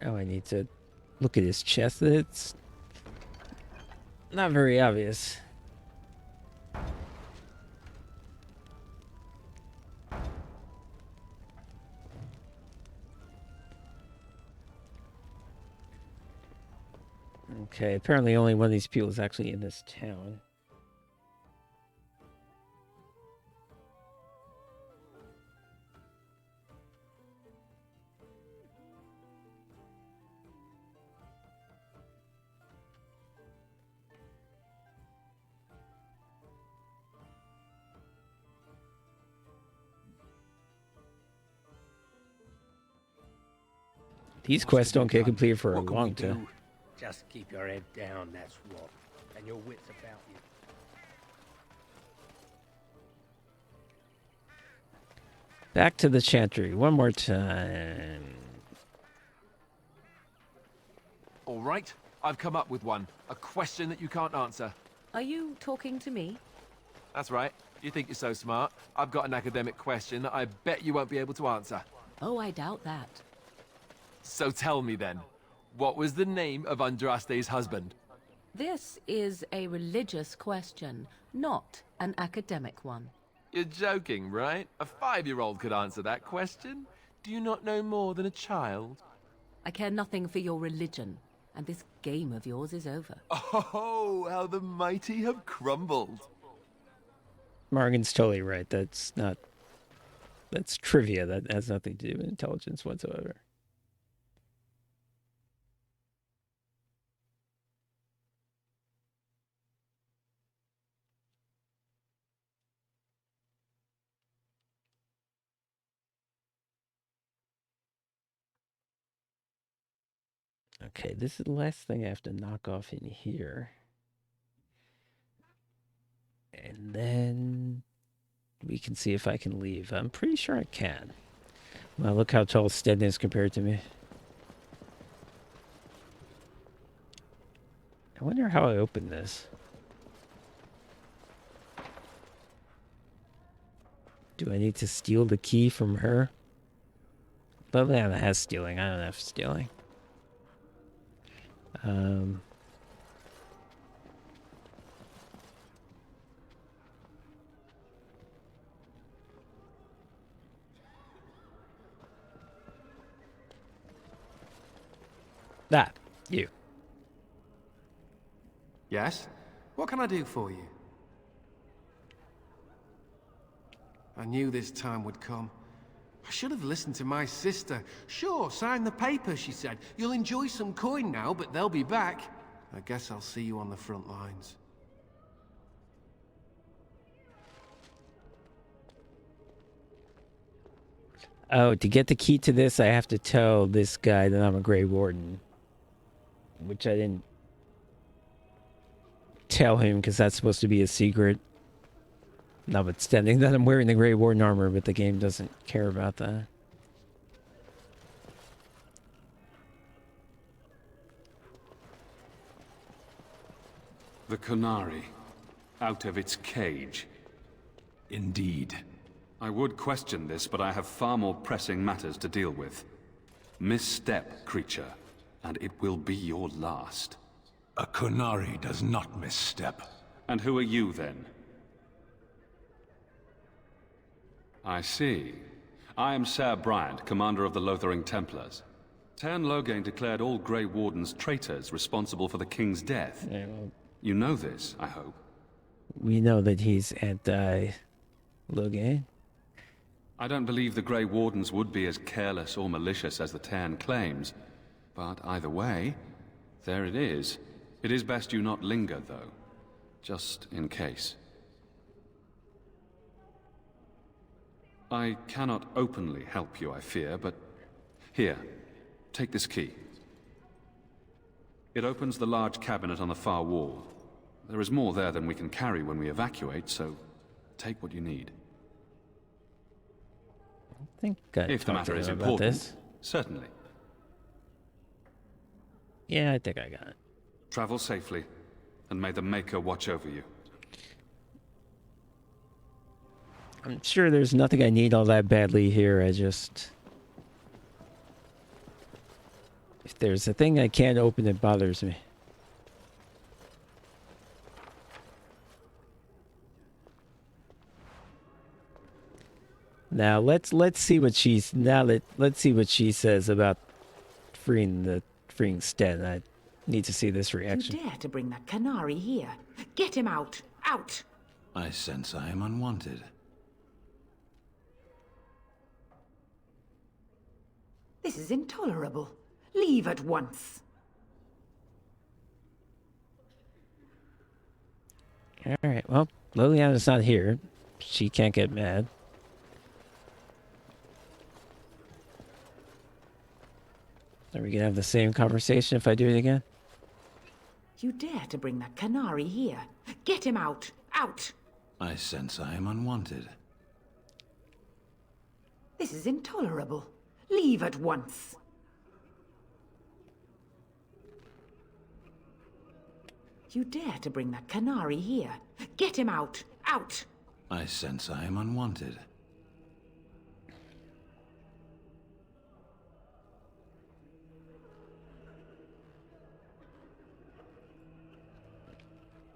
Oh, I need to look at his chest. It's not very obvious. Okay, apparently only one of these people is actually in this town. These quests don't get completed for a long time.
Just keep your head down, that's what. And your wits about you.
Back to the chantry one more time.
All right, I've come up with one. A question that you can't answer.
Are you talking to me?
That's right. You think you're so smart. I've got an academic question that I bet you won't be able to answer.
Oh, I doubt that.
So tell me then, what was the name of Andraste's husband?
This is a religious question, not an academic one.
You're joking, right? A 5-year-old could answer that question. Do you not know more than a child?
I care nothing for your religion, and this game of yours is over.
Oh, how the mighty have crumbled.
Morgan's totally right. That's trivia. That has nothing to do with intelligence whatsoever. Okay, this is the last thing I have to knock off in here. And then we can see if I can leave. I'm pretty sure I can. Well, look how tall Steadin is compared to me. I wonder how I open this. Do I need to steal the key from her? Liliana has stealing. I don't have stealing. That. You.
Yes? What can I do for you? I knew this time would come. I should have listened to my sister. Sure, sign the paper, she said. You'll enjoy some coin now, but they'll be back. I guess I'll see you on the front lines.
Oh, to get the key to this, I have to tell this guy that I'm a Grey Warden. Which I didn't tell him because that's supposed to be a secret. Notwithstanding that I'm wearing the Grey Warden armor, but the game doesn't care about that.
The Conari, out of its cage.
Indeed.
I would question this, but I have far more pressing matters to deal with. Misstep, creature, and it will be your last.
A Conari does not misstep.
And who are you, then? I see. I am Ser Bryant, commander of the Lothering Templars. Tern Loghain declared all Grey Wardens traitors responsible for the King's death.
Yeah, well...
You know this, I hope.
We know that he's anti-Logain.
I don't believe the Grey Wardens would be as careless or malicious as the Cairn claims. But either way, there it is. It is best you not linger, though. Just in case. I cannot openly help you, I fear, but... Here, take this key. It opens the large cabinet on the far wall. There is more there than we can carry when we evacuate, so take what you need.
I think
if the matter is important, certainly.
Yeah, I think I got it.
Travel safely, and may the Maker watch over you.
I'm sure there's nothing I need all that badly here. I just... If there's a thing I can't open, it bothers me. Now let's see what she's let's see what she says about freeing Sten. I need to see this reaction.
You dare to bring that canary here? Get him out! Out!
I sense I am unwanted.
This is intolerable. Leave at once.
Alright, well, Liliana's not here. She can't get mad. Are we gonna have the same conversation if I do it again?
You dare to bring that canary here? Get him out! Out!
I sense I am unwanted.
This is intolerable. Leave at once. You dare to bring that canary here? Get him out! Out!
I sense I am unwanted.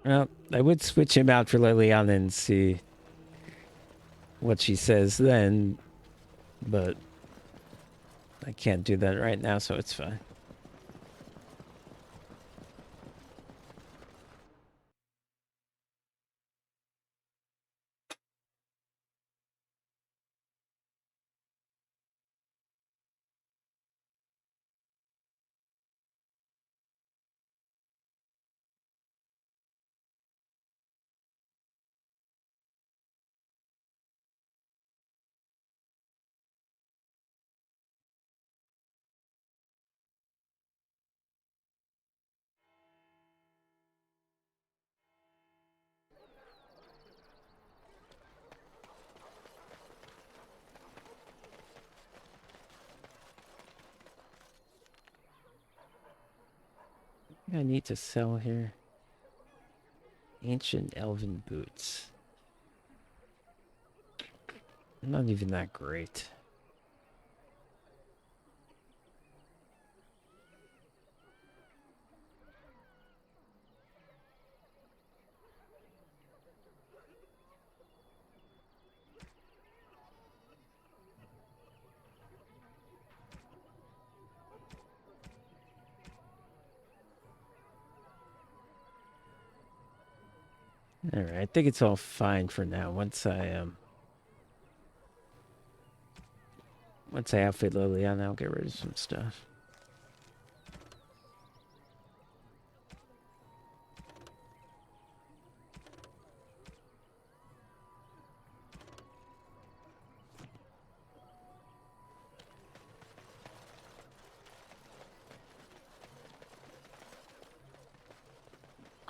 Well, I would switch him out for Liliana and see what she says then, but I can't do that right now, so it's fine. I need to sell here. Ancient elven boots. Not even that great. Alright, I think it's all fine for now. Once I outfit Liliana, I'll get rid of some stuff.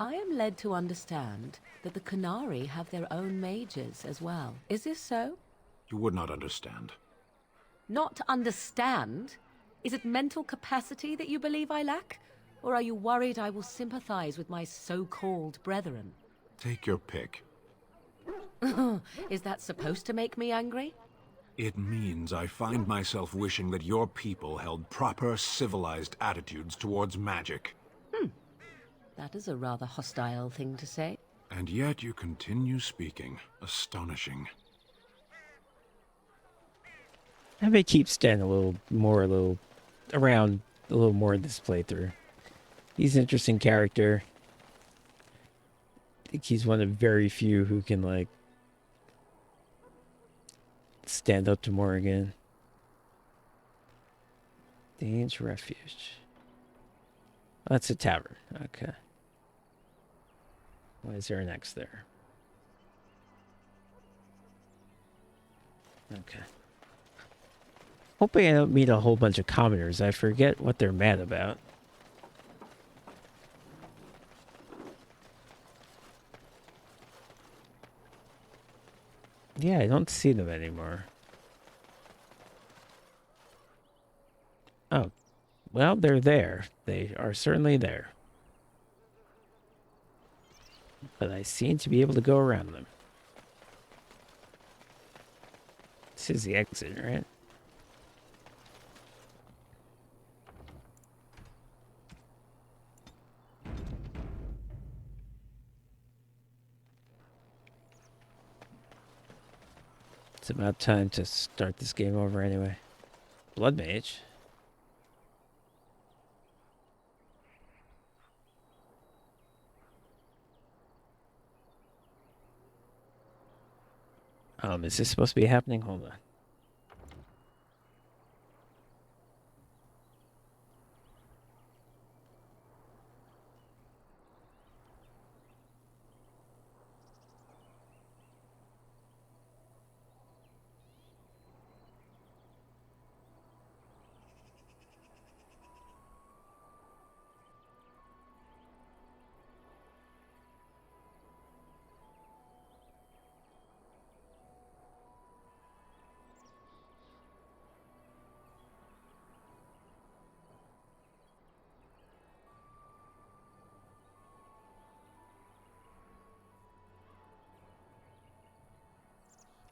I am led to understand that the Canary have their own mages as well. Is this so?
You would not understand.
Not understand? Is it mental capacity that you believe I lack? Or are you worried I will sympathize with my so-called brethren?
Take your pick.
Is that supposed to make me angry?
It means I find myself wishing that your people held proper, civilized attitudes towards magic.
That is a rather hostile thing to say.
And yet you continue speaking. Astonishing.
I may keep Sten around a little more in this playthrough. He's an interesting character. think he's one of very few who can, like, stand up to Morrigan. Dane's Refuge. Oh, that's a tavern. Okay. What is there next there? Okay. Hoping I don't meet a whole bunch of commoners. I forget what they're mad about. Yeah, I don't see them anymore. Oh, well, they're there. They are certainly there. But I seem to be able to go around them. This is the exit, right? It's about time to start this game over anyway. Blood Mage. Is this supposed to be happening? Hold on.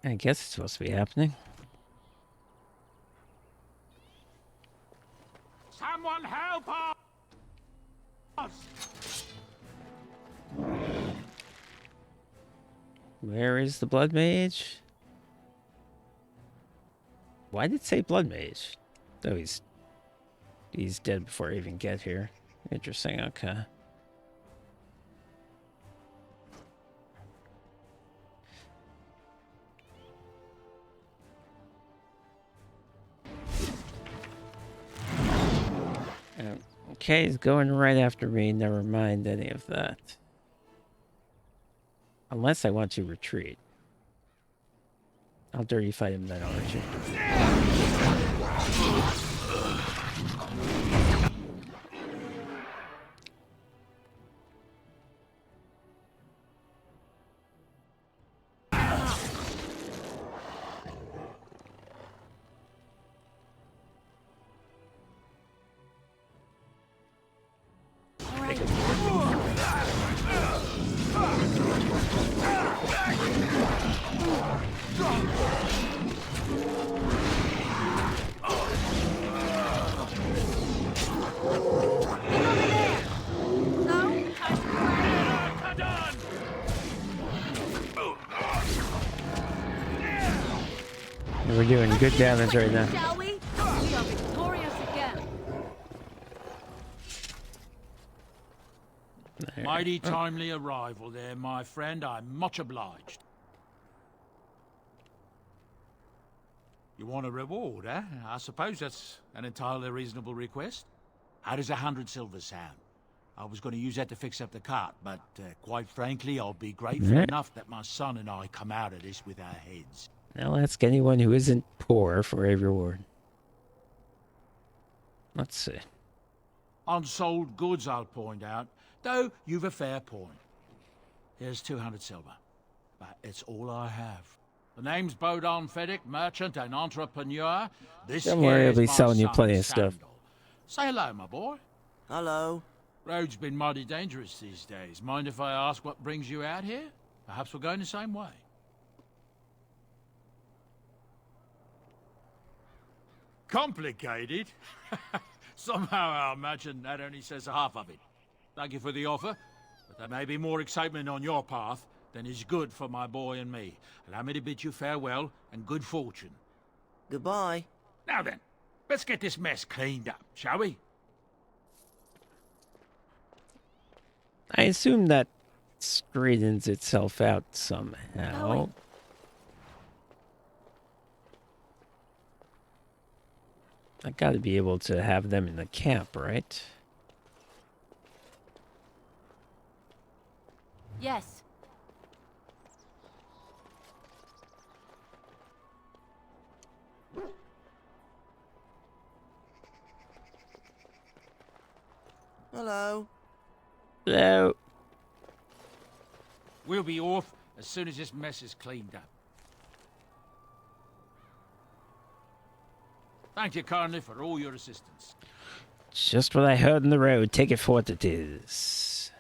I guess it's supposed to be happening.
Someone help us!
Where is the Blood Mage? Why did it say Blood Mage? Oh, he's dead before I even get here. Interesting, okay. Okay, he's going right after me. Never mind any of that. Unless I want to retreat. I'll dirty fight him then, I'll retreat. We're doing good damage right now.
Shall we? We are victorious again.
Mighty timely arrival there, my friend. I'm much obliged. You want a reward, eh? I suppose that's an entirely reasonable request. How does 100 silver sound? I was going to use that to fix up the cart, but quite frankly, I'll be grateful enough that my son and I come out of this with our heads.
I'll ask anyone who isn't poor for a reward. Let's see.
Unsold goods, I'll point out, though you've a fair point. Here's 200 silver, but it's all I have. The name's Bodon Feddick, merchant and entrepreneur.
Don't worry, I'll be selling you plenty of stuff.
Say hello, my boy.
Hello.
Road's been mighty dangerous these days. Mind if I ask what brings you out here? Perhaps we're going the same way. Complicated? Somehow I imagine that only says half of it. Thank you for the offer, but there may be more excitement on your path than is good for my boy and me. Allow me to bid you farewell and good fortune.
Goodbye.
Now then, let's get this mess cleaned up, shall we?
I assume that straightens itself out somehow.
Going.
I gotta be able to have them in the camp, right?
Yes.
Hello.
Hello.
We'll be off as soon as this mess is cleaned up. Thank you, kindly, for all your assistance.
Just what I heard in the road. Take it for what it is.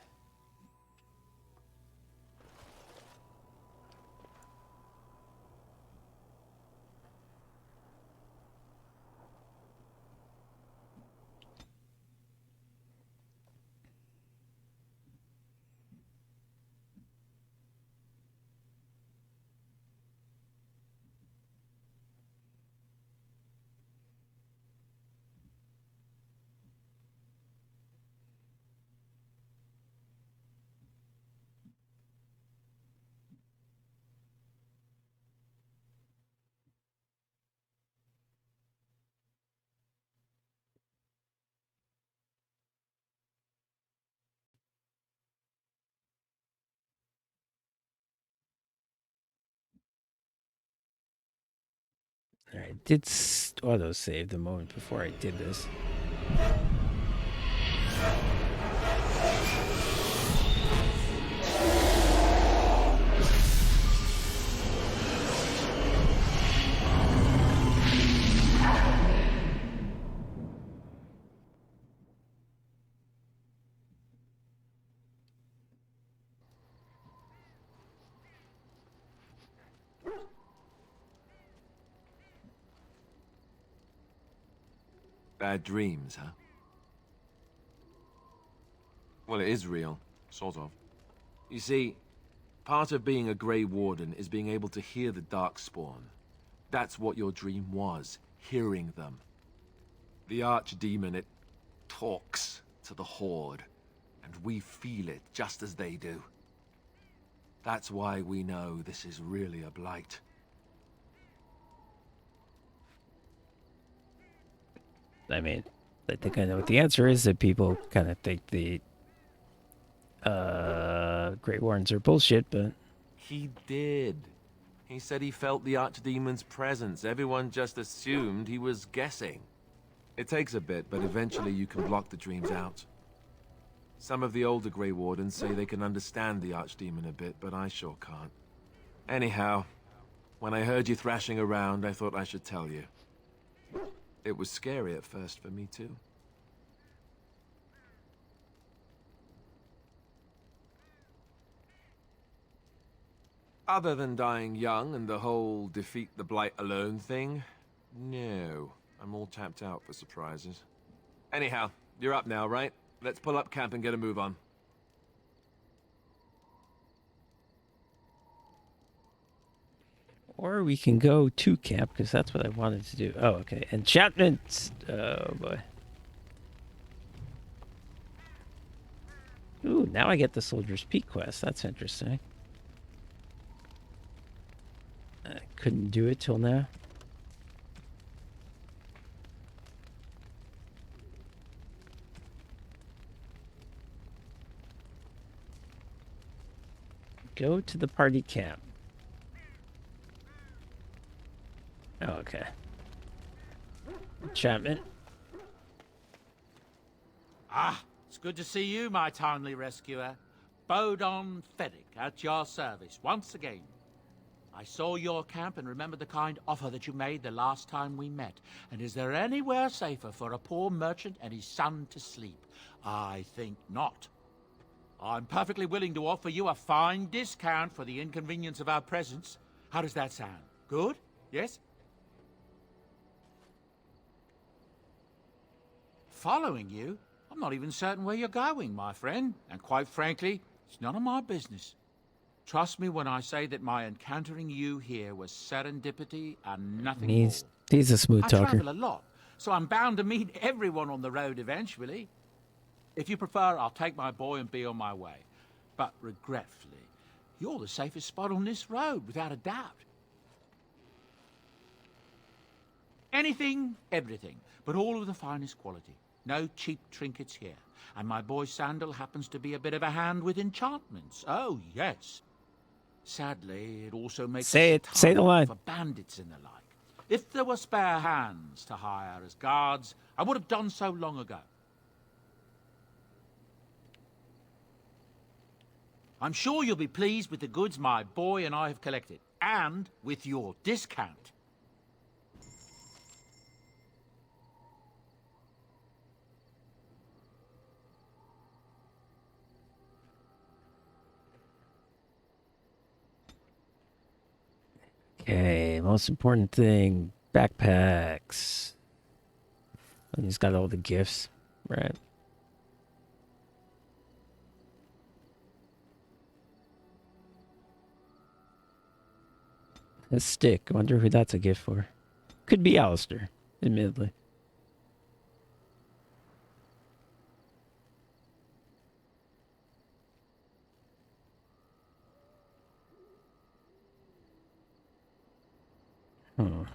I did auto-save the moment before I did this.
Bad dreams, huh? Well, it is real, sort of. You see, part of being a Grey Warden is being able to hear the Darkspawn. That's what your dream was, hearing them. The Archdemon, it talks to the Horde, and we feel it just as they do. That's why we know this is really a blight.
I mean, I think I know what the answer is, that people kind of think the Great Wardens are bullshit, but...
He did. He said he felt the Archdemon's presence. Everyone just assumed he was guessing. It takes a bit, but eventually you can block the dreams out. Some of the older Grey Wardens say they can understand the Archdemon a bit, but I sure can't. Anyhow, when I heard you thrashing around, I thought I should tell you. It was scary at first for me, too. Other than dying young and the whole defeat the Blight alone thing, no. I'm all tapped out for surprises. Anyhow, you're up now, right? Let's pull up camp and get a move on.
Or we can go to camp, because that's what I wanted to do. Oh, okay. Enchantment! Oh, boy. Ooh, now I get the Soldier's Peak quest. That's interesting. I couldn't do it till now. Go to the party camp. Oh, okay. Enchantment.
Ah, it's good to see you, my timely rescuer. Bodon Feddick, at your service, once again. I saw your camp and remembered the kind offer that you made the last time we met. And is there anywhere safer for a poor merchant and his son to sleep? I think not. I'm perfectly willing to offer you a fine discount for the inconvenience of our presence. How does that sound? Good? Yes? Following you? I'm not even certain where you're going, my friend. And quite frankly, it's none of my business. Trust me when I say that my encountering you here was serendipity and nothing more.
He's a smooth talker.
I travel a lot, so I'm bound to meet everyone on the road eventually. If you prefer, I'll take my boy and be on my way. But regretfully, you're the safest spot on this road, without a doubt. Anything, everything, but all of the finest quality. No cheap trinkets here. And my boy Sandal happens to be a bit of a hand with enchantments. Oh, yes. Sadly, it also makes
Say
us
it. Say the
target
line.
for bandits and the like. If there were spare hands to hire as guards, I would have done so long ago. I'm sure you'll be pleased with the goods my boy and I have collected, and with your discount.
Okay, most important thing, backpacks. And he's got all the gifts, right? A stick. I wonder who that's a gift for. Could be Alistair, admittedly.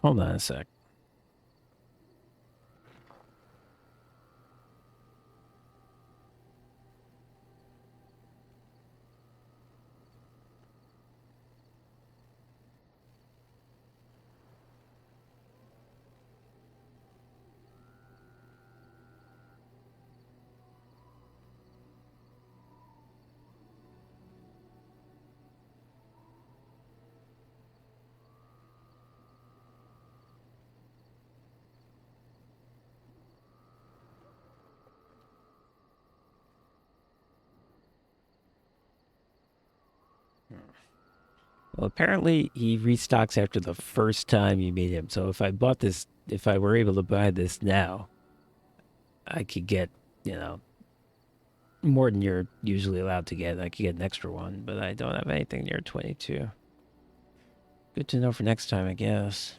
Hold on a sec. Well, apparently he restocks after the first time you meet him. So if I bought this, if I were able to buy this now, I could get, you know, more than you're usually allowed to get. I could get an extra one, but I don't have anything near 22. Good to know for next time, I guess.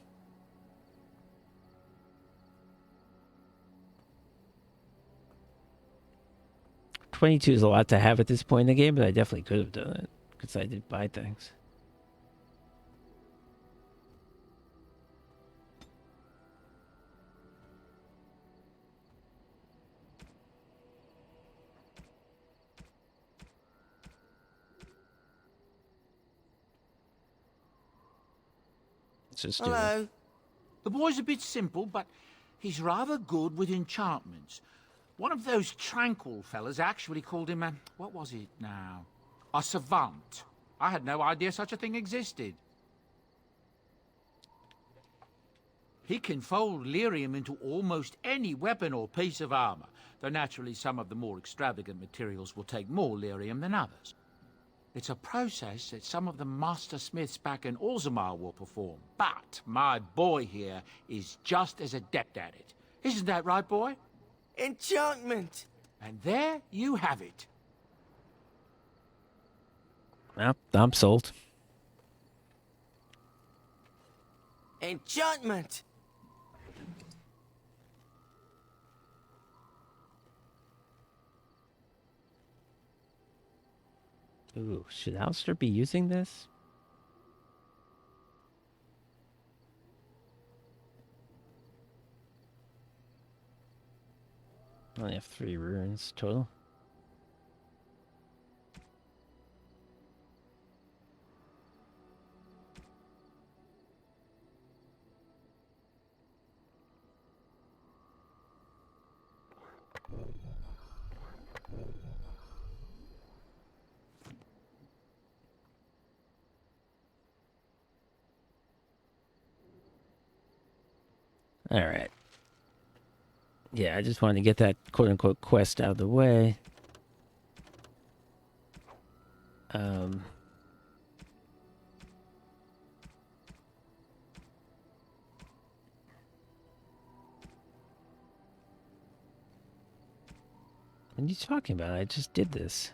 $22 is a lot to have at this point in the game, but I definitely could have done it because I did buy things. Just
Hello.
The boy's a bit simple, but he's rather good with enchantments. One of those tranquil fellas actually called him a... what was it now? A savant. I had no idea such a thing existed. He can fold lyrium into almost any weapon or piece of armor, though naturally some of the more extravagant materials will take more lyrium than others. It's a process that some of the master smiths back in Orzammar will perform, but my boy here is just as adept at it. Isn't that right, boy?
Enchantment!
And there you have it.
Well, I'm sold.
Enchantment!
Ooh, should Alistair be using this? I only have 3 runes total. All right. Yeah, I just wanted to get that quote-unquote quest out of the way. What are you talking about? I just did this.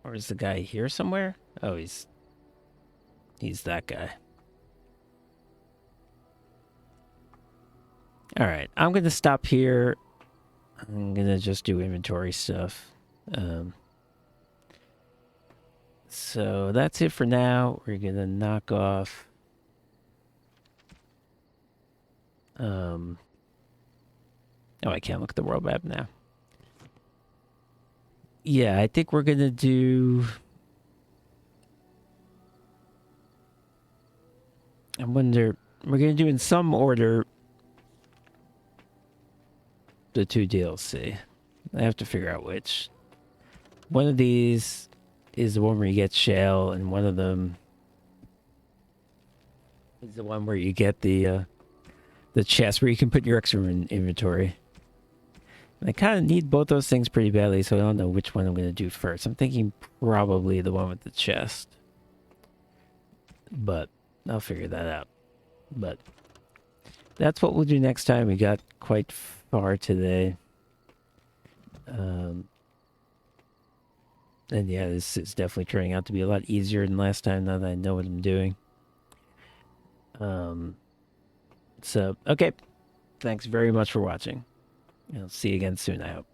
Or is the guy here somewhere? Oh, he's that guy. Alright, I'm going to stop here. I'm going to just do inventory stuff. So that's it for now. We're going to knock off... Oh, I can't look at the world map now. Yeah, I think we're going to do... I wonder... We're going to do in some order... the 2 DLC. I have to figure out which. One of these is the one where you get shale, and one of them is the one where you get the chest where you can put your extra in inventory. And I kind of need both those things pretty badly, so I don't know which one I'm going to do first. I'm thinking probably the one with the chest. But I'll figure that out. But that's what we'll do next time. We got quite far today. And yeah, this is definitely turning out to be a lot easier than last time now that I know what I'm doing. So, okay. Thanks very much for watching. I'll see you again soon, I hope.